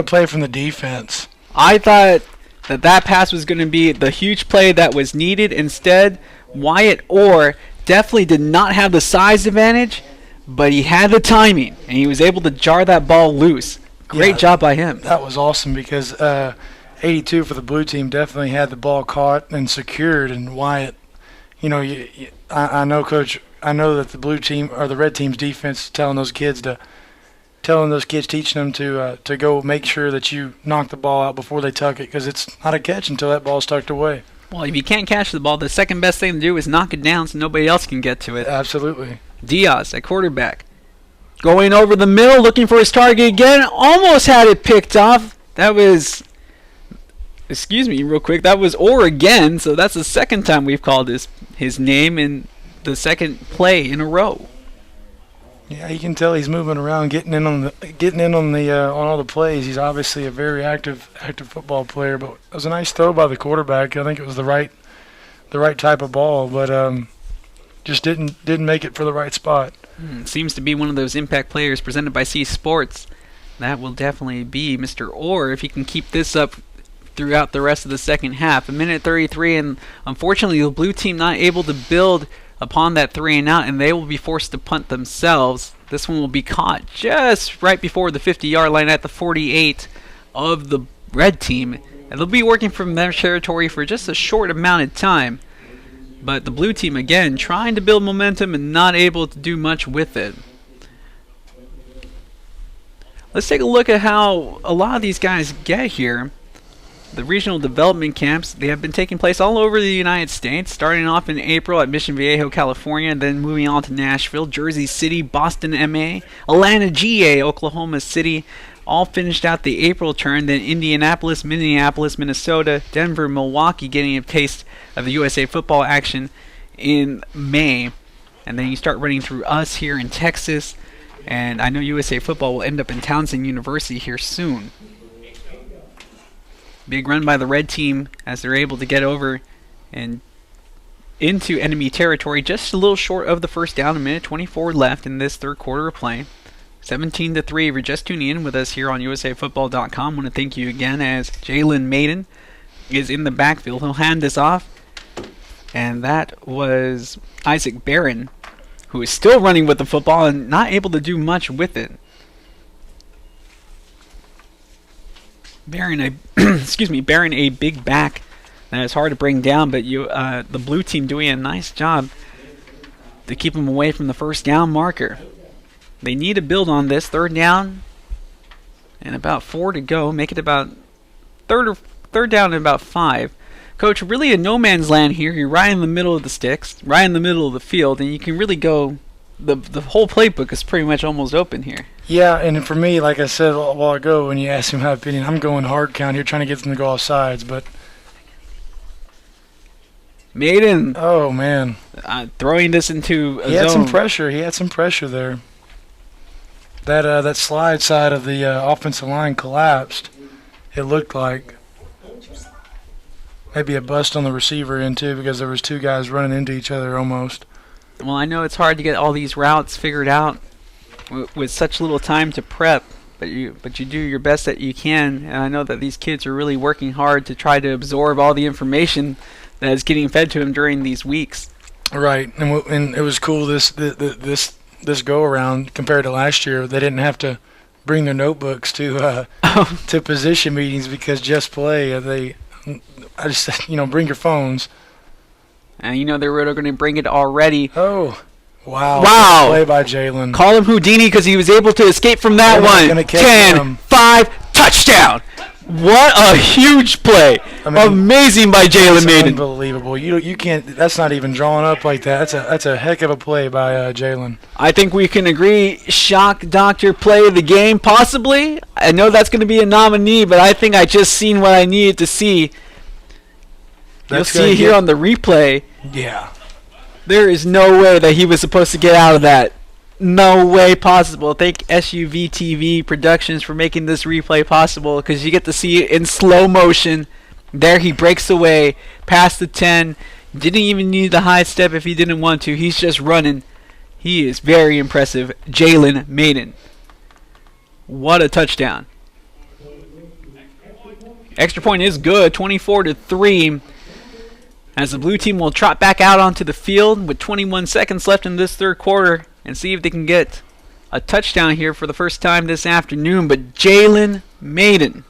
play from the defense. I thought that pass was going to be the huge play that was needed. Instead, Wyatt Orr definitely did not have the size advantage, but he had the timing, and he was able to jar that ball loose. Great job by him. That was awesome because 82 for the blue team definitely had the ball caught and secured, and Wyatt, I know, Coach, I know that the blue team or the red team's defense telling those kids, teaching them to go make sure that you knock the ball out before they tuck it, because it's not a catch until that ball's tucked away. Well, if you can't catch the ball, the second best thing to do is knock it down so nobody else can get to it. Absolutely. Diaz at quarterback. Going over the middle, looking for his target again. Almost had it picked off. That was... Excuse me real quick. That was Orr again, so that's the second time we've called his name in the second play in a row. Yeah, you can tell he's moving around, getting in on all the plays. He's obviously a very active football player, but it was a nice throw by the quarterback. I think it was the right type of ball, but just didn't make it for the right spot. Seems to be one of those impact players presented by C Sports. That will definitely be Mr. Orr if he can keep this up throughout the rest of the second half. 1:33, and unfortunately the blue team not able to build upon that 3-and-out, and they will be forced to punt themselves. This one will be caught just right before the 50-yard line at the 48 of the red team. And they'll be working from their territory for just a short amount of time. But the blue team, again, trying to build momentum and not able to do much with it. Let's take a look at how a lot of these guys get here. The regional development camps, they have been taking place all over the United States, starting off in April at Mission Viejo, California, and then moving on to Nashville, Jersey City, Boston, MA, Atlanta, GA, Oklahoma City, all finished out the April turn, then Indianapolis, Minneapolis, Minnesota, Denver, Milwaukee getting a taste of the USA football action in May. And then you start running through us here in Texas, and I know USA football will end up in Townsend University here soon. Big run by the red team as they're able to get over and into enemy territory, just a little short of the first down. 1:24 left in this third quarter of play. 17-3. If you're just tuning in with us here on USAFootball.com, I want to thank you again as Jalen Maiden is in the backfield. He'll hand this off, and that was Isaac Barron who is still running with the football and not able to do much with it. Bearing a big back that is hard to bring down, but the blue team doing a nice job to keep him away from the first down marker. They need to build on this. 3rd down and about 4 to go. Make it about third down and about 5. Coach, really a no man's land here. You're right in the middle of the sticks, right in the middle of the field, and you can really go. The whole playbook is pretty much almost open here. Yeah, and for me, like I said a while ago when you asked me my opinion, I'm going hard count here, trying to get them to go off sides, but Maiden. Oh, man. Throwing this into a zone. He had some pressure. He had some pressure there. That slide side of the offensive line collapsed. It looked like maybe a bust on the receiver end, too, because there was 2 guys running into each other almost. Well, I know it's hard to get all these routes figured out with such little time to prep, but you do your best that you can, and I know that these kids are really working hard to try to absorb all the information that is getting fed to them during these weeks. Right, and it was cool this go around compared to last year. They didn't have to bring their notebooks to position meetings because Just Play. I just said, bring your phones. And they're really going to bring it already. Oh, wow! Wow! Play by Jalen. Call him Houdini because he was able to escape from that one. 10, 5, touchdown! What a huge play! Amazing by Jalen Maiden. Unbelievable. You can't. That's not even drawn up like that. That's a heck of a play by Jalen. I think we can agree. Shock Doctor play of the game, possibly. I know that's going to be a nominee, but I think I just seen what I needed to see. You'll see here on the replay. Yeah. There is no way that he was supposed to get out of that. No way possible. Thank SUV TV Productions for making this replay possible, because you get to see it in slow motion. There he breaks away past the 10. Didn't even need the high step if he didn't want to. He's just running. He is very impressive. Jalen Maiden. What a touchdown. Extra point is good. 24-3. As the blue team will trot back out onto the field with 21 seconds left in this 3rd quarter and see if they can get a touchdown here for the first time this afternoon. But Jalen Maiden.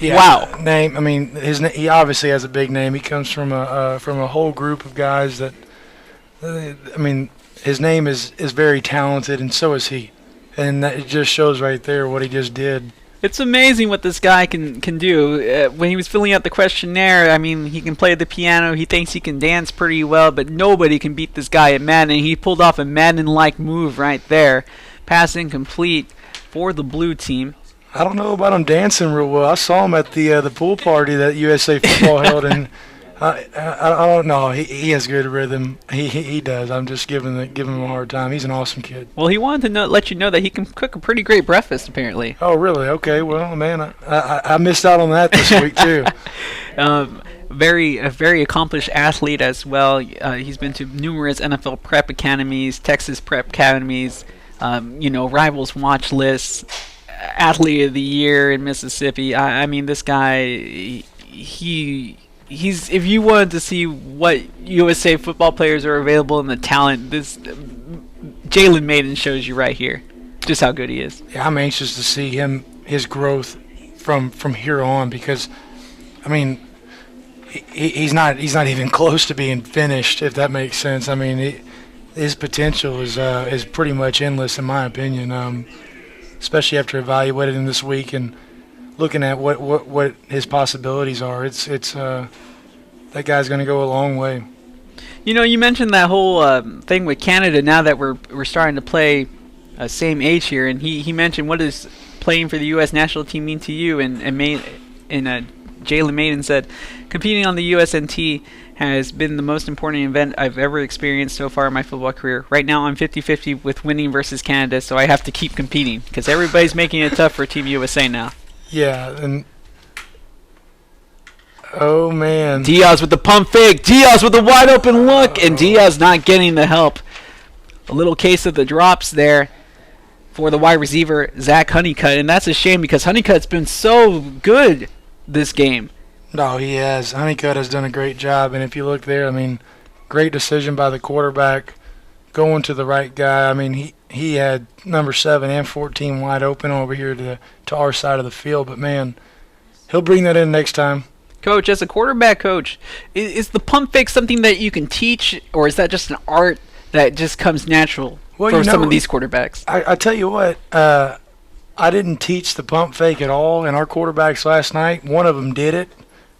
Yeah, wow. Name. I mean, he obviously has a big name. He comes from a whole group of guys that. His name is very talented, and so is he. And it just shows right there what he just did. It's amazing what this guy can do. When he was filling out the questionnaire, he can play the piano. He thinks he can dance pretty well, but nobody can beat this guy at Madden. He pulled off a Madden-like move right there. Pass incomplete for the blue team. I don't know about him dancing real well. I saw him at the pool party that USA Football held, and I don't know. He has good rhythm. He does. I'm just giving him a hard time. He's an awesome kid. Well, he wanted to let you know that he can cook a pretty great breakfast, apparently. Oh, really? Okay. Well, man, I missed out on that this week too. A very accomplished athlete as well. He's been to numerous NFL prep academies, Texas prep academies, rivals watch lists, athlete of the year in Mississippi. This guy, he's if you wanted to see what USA football players are available and the talent, this Jalen Maiden shows you right here just how good he is. Yeah, I'm anxious to see his growth from here on, because he's not even close to being finished, if that makes sense. His potential is pretty much endless in my opinion, especially after evaluating him this week and looking at what his possibilities are. It's that guy's going to go a long way. You mentioned that whole thing with Canada. Now that we're starting to play same age here, and he mentioned, what does playing for the U.S. national team mean to you? And Jalen Maiden said, competing on the USNT has been the most important event I've ever experienced so far in my football career. Right now I'm 50-50 with winning versus Canada, so I have to keep competing because everybody's making it tough for Team USA now. Yeah, and oh man, Diaz with the pump fake, Diaz with the wide open look, and Diaz not getting the help. A little case of the drops there for the wide receiver Zach Honeycutt, and that's a shame because Honeycutt's been so good this game. No, he has. Honeycutt has done a great job, and if you look there, great decision by the quarterback going to the right guy. I mean, he had number 7 and 14 wide open over here to our side of the field. But, man, he'll bring that in next time. Coach, as a quarterback coach, is the pump fake something that you can teach, or is that just an art that just comes natural for some of these quarterbacks? I tell you what, I didn't teach the pump fake at all, and our quarterbacks last night, one of them did it,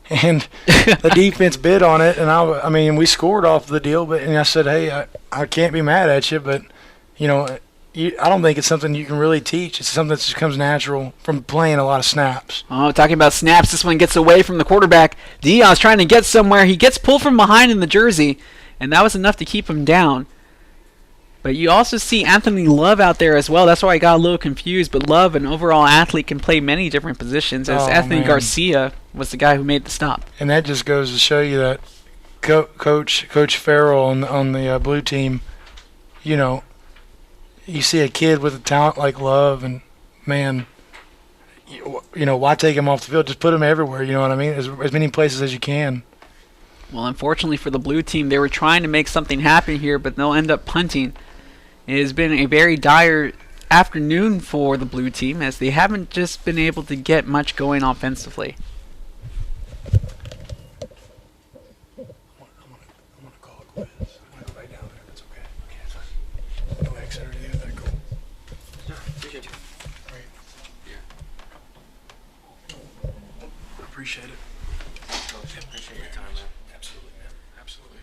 and the defense bid on it, and I mean, we scored off the deal, and I said, hey, I can't be mad at you, but, you know, I don't think it's something you can really teach. It's something that just comes natural from playing a lot of snaps. Oh, talking about snaps, this one gets away from the quarterback. Dion's trying to get somewhere. He gets pulled from behind in the jersey, and that was enough to keep him down. But you also see Anthony Love out there as well. That's why I got a little confused. But Love, an overall athlete, can play many different positions, as Anthony Garcia was the guy who made the stop. And that just goes to show you that Coach Farrell on the blue team, you know, you see a kid with a talent like Love, and, man, you know, why take him off the field? Just put him everywhere, you know what I mean? As many places as you can. Well, unfortunately for the blue team, they were trying to make something happen here, but they'll end up punting. It has been a very dire afternoon for the blue team, as they haven't just been able to get much going offensively. Appreciate it. Appreciate your time, man. Absolutely, man. Absolutely.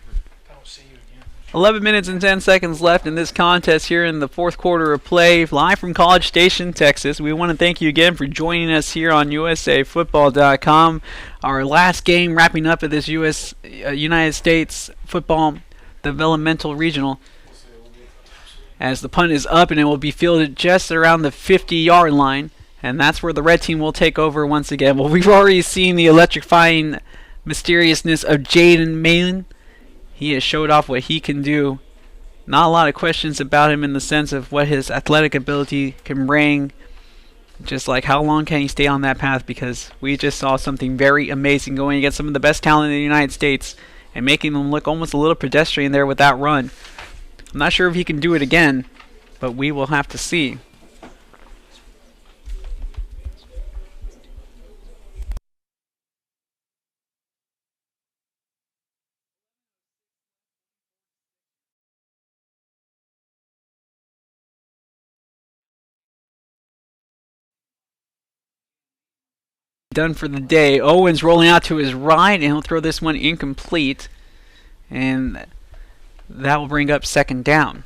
I will see you again. 11 minutes and 10 seconds left in this contest here in the fourth quarter of play, live from College Station, Texas. We want to thank you again for joining us here on USAFootball.com. Our last game wrapping up at this United States Football Developmental Regional, as the punt is up and it will be fielded just around the 50-yard line. And that's where the red team will take over once again. Well, we've already seen the electrifying mysteriousness of Jaden Malin. He has showed off what he can do. Not a lot of questions about him in the sense of what his athletic ability can bring. Just like how long can he stay on that path, because we just saw something very amazing going against some of the best talent in the United States and making them look almost a little pedestrian there with that run. I'm not sure if he can do it again, but we will have to see. Done for the day. Owens rolling out to his right, and he'll throw this one incomplete, and that will bring up second down.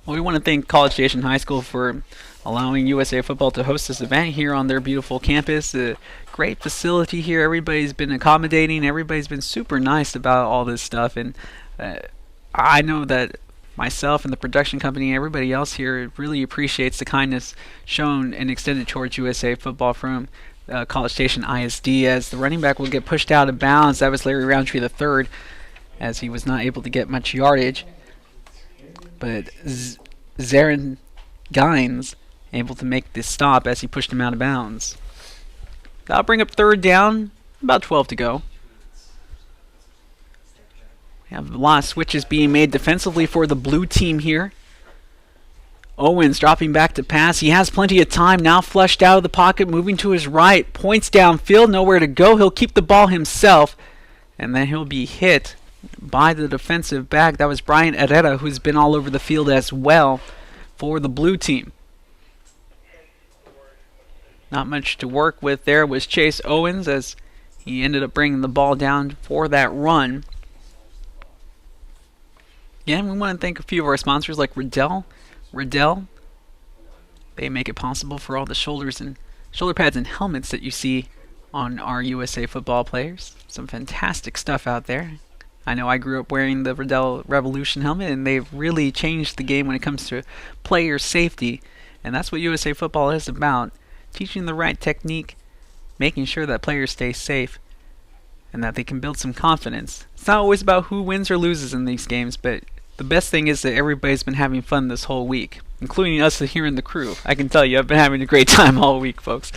Well, we want to thank College Station High School for allowing USA Football to host this event here on their beautiful campus. A great facility here. Everybody's been accommodating. Everybody's been super nice about all this stuff, and I know that myself and the production company and everybody else here really appreciates the kindness shown and extended towards USA Football from College Station ISD, as the running back will get pushed out of bounds. That was Larry Roundtree III, as he was not able to get much yardage. But Zarin Gines able to make this stop as he pushed him out of bounds. That'll bring up third down, about 12 to go. We have a lot of switches being made defensively for the blue team here. Owens dropping back to pass. He has plenty of time now, flushed out of the pocket, moving to his right. Points downfield, nowhere to go. He'll keep the ball himself, and then he'll be hit by the defensive back. That was Brian Herrera, who's been all over the field as well for the blue team. Not much to work with there was Chase Owens, as he ended up bringing the ball down for that run. Again, we want to thank a few of our sponsors like Riddell. They make it possible for all the shoulder pads and helmets that you see on our USA Football players. Some fantastic stuff out there. I know I grew up wearing the Riddell Revolution helmet, and they've really changed the game when it comes to player safety. And that's what USA Football is about. Teaching the right technique, making sure that players stay safe, and that they can build some confidence. It's not always about who wins or loses in these games, but the best thing is that everybody's been having fun this whole week, including us here in the crew. I can tell you, I've been having a great time all week, folks.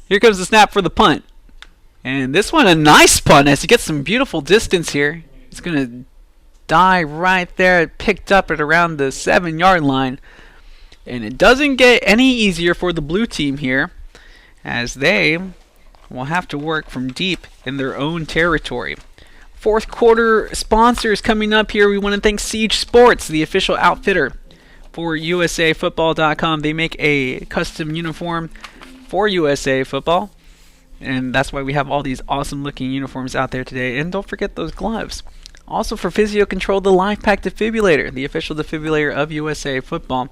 Here comes the snap for the punt. And this one, a nice punt as he gets some beautiful distance here. It's going to die right there, picked up at around the 7-yard line. And it doesn't get any easier for the blue team here, as they will have to work from deep in their own territory. Fourth quarter sponsors coming up here. We want to thank Siege Sports, the official outfitter for USAFootball.com. They make a custom uniform for USA Football, and that's why we have all these awesome looking uniforms out there today. And don't forget those gloves. Also for Physio Control, the LifePak defibrillator, the official defibrillator of USA Football.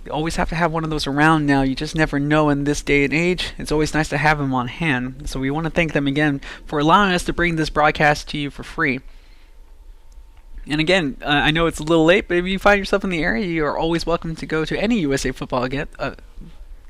You always have to have one of those around now. You just never know in this day and age. It's always nice to have them on hand. So we want to thank them again for allowing us to bring this broadcast to you for free. And again, I know it's a little late, but if you find yourself in the area, you are always welcome to go to any USA Football game.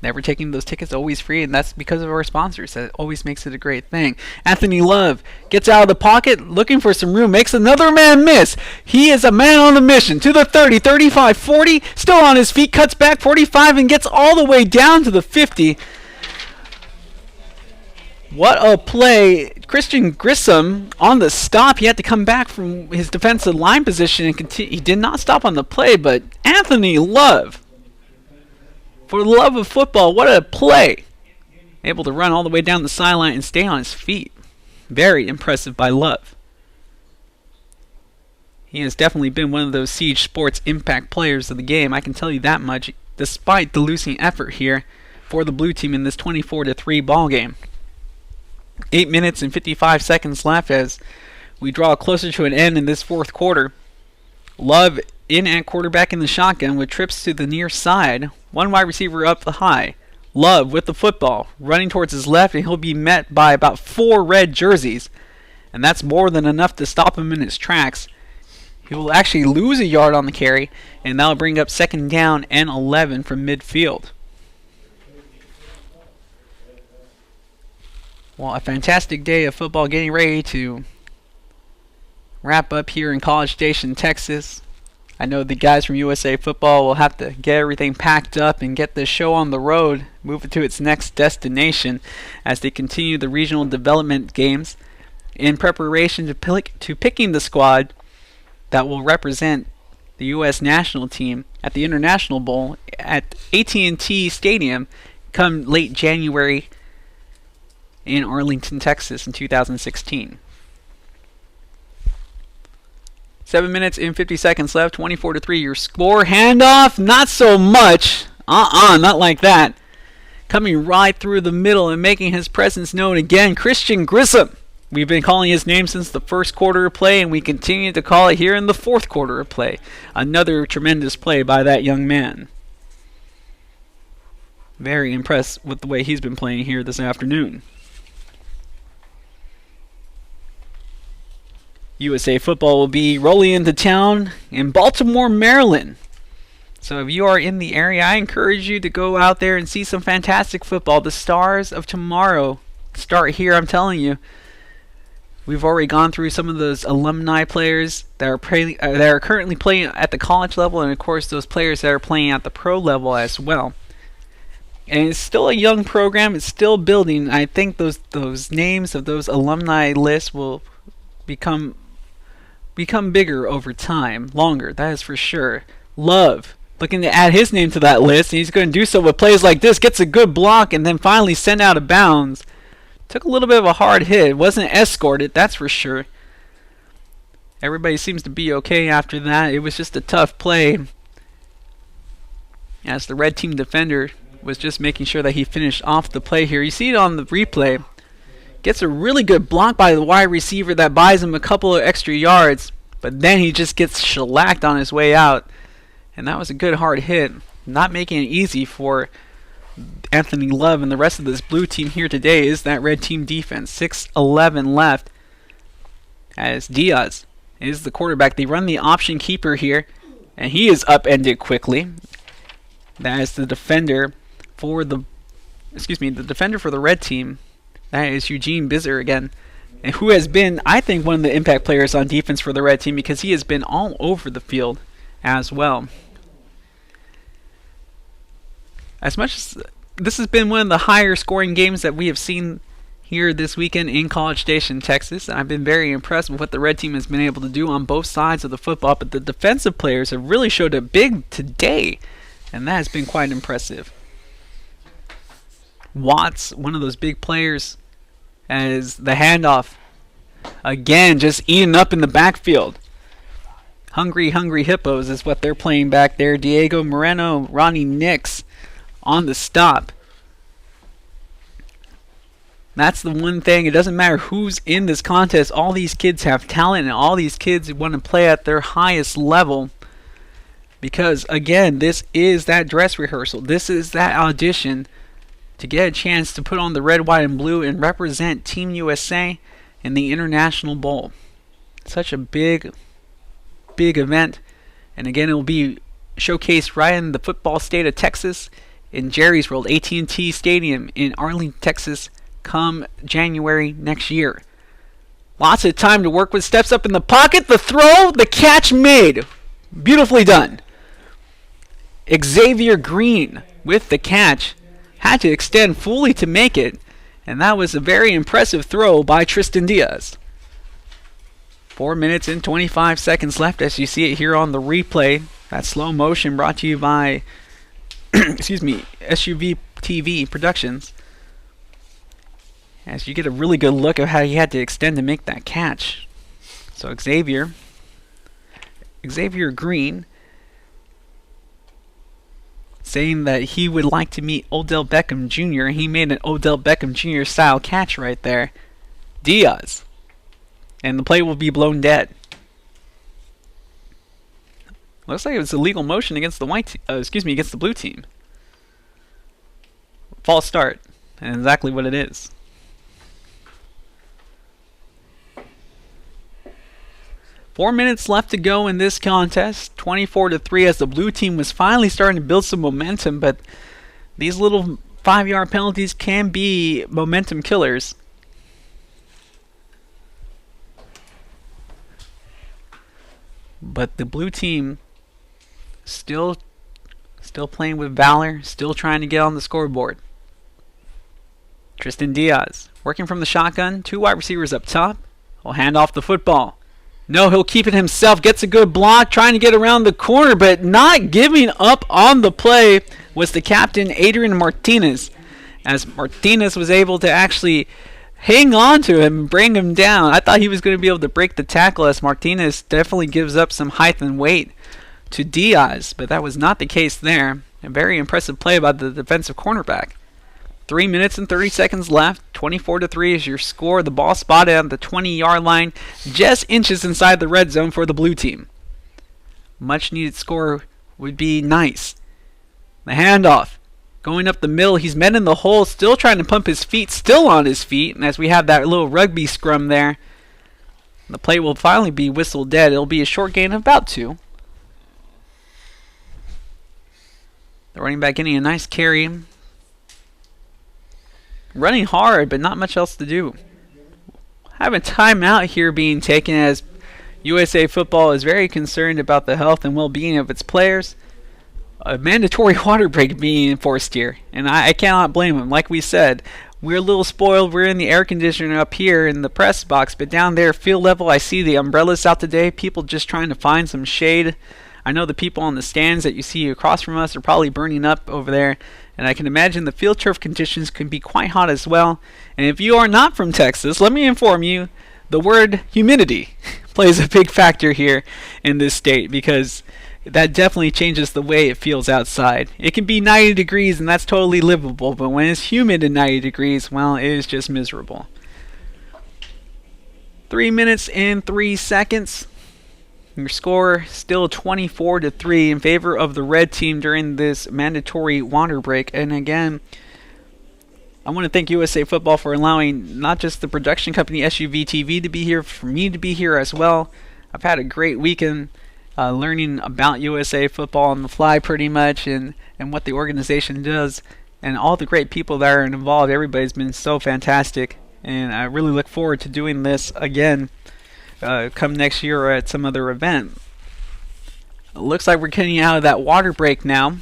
Never taking those tickets, always free, and that's because of our sponsors. That always makes it a great thing. Anthony Love gets out of the pocket, looking for some room, makes another man miss. He is a man on a mission. To the 30, 35, 40, still on his feet, cuts back 45 and gets all the way down to the 50. What a play. Christian Grissom on the stop. He had to come back from his defensive line position and continue. He did not stop on the play, but Anthony Love, for the love of football, what a play. Able to run all the way down the sideline and stay on his feet. Very impressive by Love. He has definitely been one of those Siege Sports impact players of the game. I can tell you that much, despite the losing effort here for the blue team in this 24-3 ball game. 8 minutes and 55 seconds left as we draw closer to an end in this fourth quarter. Love in at quarterback in the shotgun with trips to the near side. One wide receiver up the high. Love with the football, running towards his left, and he'll be met by about 4 red jerseys. And that's more than enough to stop him in his tracks. He will actually lose a yard on the carry, and that'll bring up 2nd down and 11 from midfield. Well, a fantastic day of football getting ready to wrap up here in College Station, Texas. I know the guys from USA Football will have to get everything packed up and get this show on the road, move it to its next destination as they continue the regional development games in preparation to picking the squad that will represent the U.S. national team at the International Bowl at AT&T Stadium come late January in Arlington, Texas in 2016. 7 minutes and 50 seconds left, 24-3 your score. Handoff, not so much. Not like that. Coming right through the middle and making his presence known again, Christian Grissom. We've been calling his name since the first quarter of play, and we continue to call it here in the fourth quarter of play. Another tremendous play by that young man. Very impressed with the way he's been playing here this afternoon. USA Football will be rolling into town in Baltimore, Maryland. So if you are in the area, I encourage you to go out there and see some fantastic football. The Stars of Tomorrow start here, I'm telling you. We've already gone through some of those alumni players that are currently playing at the college level, and of course those players that are playing at the pro level as well. And it's still a young program. It's still building. I think those names of those alumni lists will become bigger over time, longer, that is for sure. Love, looking to add his name to that list, and he's going to do so with plays like this, gets a good block, and then finally sent out of bounds. Took a little bit of a hard hit, wasn't escorted, that's for sure. Everybody seems to be okay after that. It was just a tough play, as the red team defender was just making sure that he finished off the play here. You see it on the replay. Gets a really good block by the wide receiver that buys him a couple of extra yards, but then he just gets shellacked on his way out. And that was a good hard hit. Not making it easy for Anthony Love and the rest of this blue team here today is that red team defense. 6:11 left as Diaz is the quarterback. They run the option keeper here, and he is upended quickly. That is the defender for the defender for the red team. That is Eugene Bizer again, and who has been, I think, one of the impact players on defense for the red team because he has been all over the field as well. As much as this has been one of the higher scoring games that we have seen here this weekend in College Station, Texas. I've been very impressed with what the red team has been able to do on both sides of the football, but the defensive players have really showed it big today, and that has been quite impressive. Watts, one of those big players, as the handoff. Again, just eating up in the backfield. Hungry Hippos is what they're playing back there. Diego Moreno, Ronnie Nix on the stop. That's the one thing. It doesn't matter who's in this contest. All these kids have talent, and all these kids want to play at their highest level. Because, again, this is that dress rehearsal. This is that audition to get a chance to put on the red, white, and blue and represent Team USA in the International Bowl. Such a big event. And again, it will be showcased right in the football state of Texas in Jerry's World, AT&T Stadium in Arlington, Texas, come January next year. Lots of time to work with. Steps up in the pocket, the throw, the catch made. Beautifully done. Xavier Green with the catch. Had to extend fully to make it, and that was a very impressive throw by Tristan Diaz. 4 minutes and 25 seconds left as you see it here on the replay. That slow motion brought to you by SUV TV Productions. As you get a really good look at how he had to extend to make that catch. So Xavier Green saying that he would like to meet Odell Beckham Jr. He made an Odell Beckham Jr. style catch right there. Diaz. And the play will be blown dead. Looks like it was illegal motion against the against the blue team. False start. And exactly what it is. Four minutes left to go in this contest. 24-3 as the blue team was finally starting to build some momentum, but these little 5-yard penalties can be momentum killers. But the blue team still playing with valor, still trying to get on the scoreboard. Tristan Diaz working from the shotgun, 2 wide receivers up top. Will hand off the football. No, he'll keep it himself. Gets a good block, trying to get around the corner, but not giving up on the play was the captain, Adrian Martinez. As Martinez was able to actually hang on to him and bring him down. I thought he was going to be able to break the tackle, as Martinez definitely gives up some height and weight to Diaz, but that was not the case there. A very impressive play by the defensive cornerback. 3 minutes and 30 seconds left. 24-3 is your score. The ball spotted on the 20-yard line, just inches inside the red zone for the blue team. Much needed score would be nice. The handoff going up the middle. He's met in the hole, still trying to pump his feet, still on his feet. And as we have that little rugby scrum there, the play will finally be whistled dead. It'll be a short gain of about 2. The running back getting a nice carry. Running hard, but not much else to do. Have a timeout here being taken as USA Football is very concerned about the health and well-being of its players. A mandatory water break being enforced here, and I cannot blame them. Like we said, we're a little spoiled. We're in the air conditioner up here in the press box, but down there, field level, I see the umbrellas out today. People just trying to find some shade. I know the people on the stands that you see across from us are probably burning up over there. And I can imagine the field turf conditions can be quite hot as well. And if you are not from Texas, let me inform you, the word humidity plays a big factor here in this state, because that definitely changes the way it feels outside. It can be 90 degrees and that's totally livable, but when it's humid and 90 degrees, well, it is just miserable. 3 minutes and 3 seconds. Your score still 24-3 in favor of the red team during this mandatory water break. And again, I want to thank USA Football for allowing not just the production company SUV TV to be here, for me to be here as well. I've had a great weekend learning about USA Football on the fly pretty much, and what the organization does, and all the great people that are involved. Everybody's been so fantastic, and I really look forward to doing this again come next year or at some other event. It looks like we're getting out of that water break now,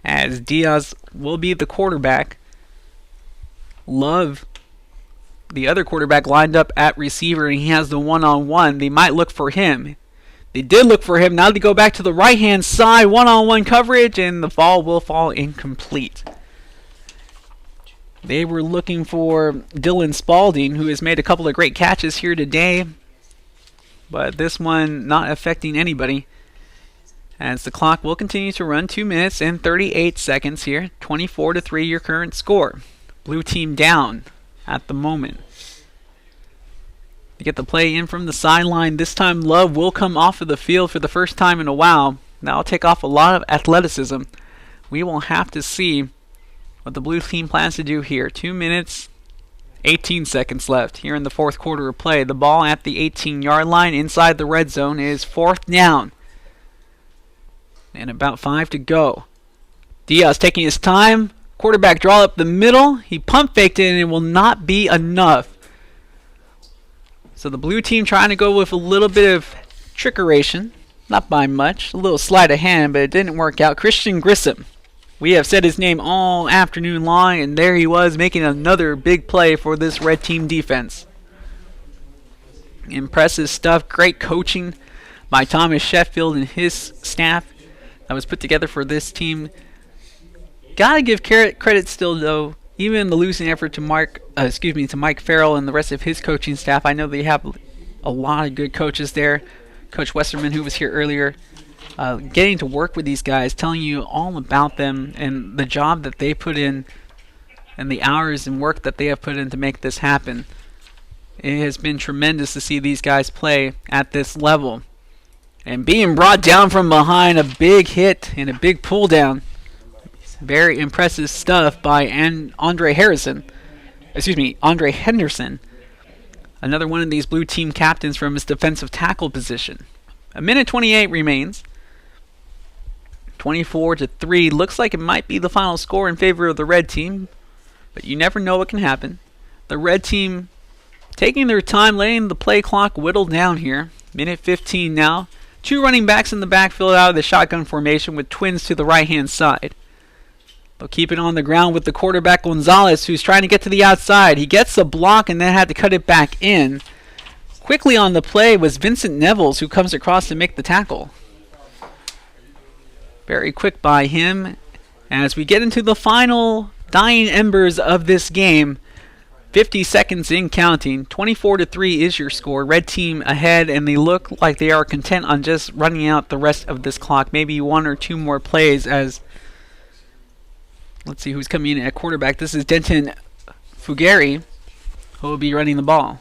as Diaz will be the quarterback. Love, the other quarterback, lined up at receiver, and he has the one-on-one. They might look for him. They did look for him. Now they go back to the right-hand side, one-on-one coverage, and the ball will fall incomplete. They were looking for Dylan Spalding, who has made a couple of great catches here today, but this one not affecting anybody, as the clock will continue to run. 2 minutes and 38 seconds here. 24-3 your current score. Blue team down at the moment. To get the play in from the sideline, this time Love will come off of the field for the first time in a while. That'll take off a lot of athleticism. We will have to see what the blue team plans to do here. 2 minutes, 18 seconds left here in the fourth quarter of play. The ball at the 18-yard line inside the red zone is 4th down. And about 5 to go. Diaz taking his time. Quarterback draw up the middle. He pump faked it, and it will not be enough. So the blue team trying to go with a little bit of trickeration. Not by much. A little sleight of hand, but it didn't work out. Christian Grissom. We have said his name all afternoon long, and there he was making another big play for this red team defense. Impressive stuff. Great coaching by Thomas Sheffield and his staff that was put together for this team. Gotta give credit still, though, even in the losing effort to Mike Farrell and the rest of his coaching staff. I know they have a lot of good coaches there. Coach Westerman, who was here earlier, getting to work with these guys, telling you all about them and the job that they put in and the hours and work that they have put in to make this happen. It has been tremendous to see these guys play at this level. And being brought down from behind, a big hit and a big pull down. Very impressive stuff by Andre Henderson. Another one of these blue team captains from his defensive tackle position. 1:28 remains. 24-3. Looks like it might be the final score in favor of the red team, but you never know what can happen. The red team taking their time, letting the play clock whittle down here. 1:15 now. 2 running backs in the backfield out of the shotgun formation with twins to the right-hand side. They'll keep it on the ground with the quarterback Gonzalez, who's trying to get to the outside. He gets the block and then had to cut it back in. Quickly on the play was Vincent Nevels, who comes across to make the tackle. Very quick by him. As we get into the final dying embers of this game, 50 seconds in counting. 24-3 is your score. Red team ahead, and they look like they are content on just running out the rest of this clock. Maybe 1 or 2 more plays as... Let's see who's coming in at quarterback. This is Denton Fugeri, who will be running the ball.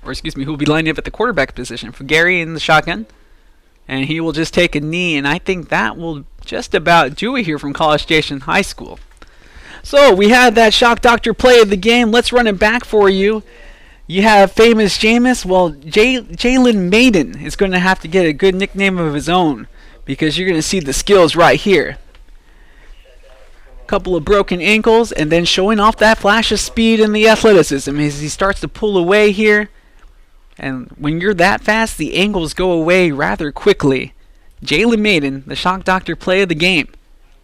Who will be lining up at the quarterback position. Fugeri in the shotgun. And he will just take a knee, and I think that will just about do it here from College Station High School. So, we had that Shock Doctor play of the game. Let's run it back for you. You have famous Jameis. Well, Jalen Maiden is going to have to get a good nickname of his own, because you're going to see the skills right here. Couple of broken ankles, and then showing off that flash of speed and the athleticism as he starts to pull away here. And when you're that fast, the angles go away rather quickly. Jalen Maiden, the Shock Doctor play of the game.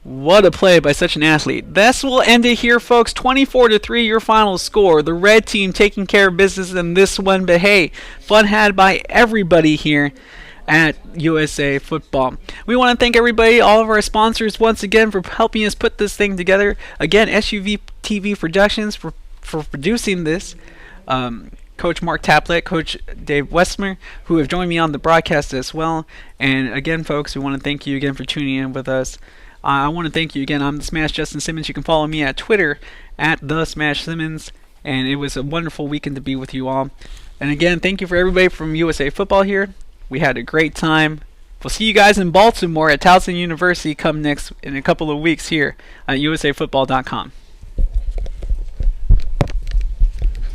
What a play by such an athlete. This will end it here, folks. 24-3 your final score. The red team taking care of business in this one, but hey, fun had by everybody here at USA Football. We want to thank everybody, all of our sponsors, once again for helping us put this thing together. Again, SUV TV Productions for producing this. Coach Mark Taplett, Coach Dave Westmer, who have joined me on the broadcast as well. And again, folks, we want to thank you again for tuning in with us. I want to thank you again. I'm the Smash Justin Simmons. You can follow me at Twitter at the Smash Simmons. And it was a wonderful weekend to be with you all. And again, thank you for everybody from USA Football here. We had a great time. We'll see you guys in Baltimore at Towson University come next in a couple of weeks here on USAFootball.com.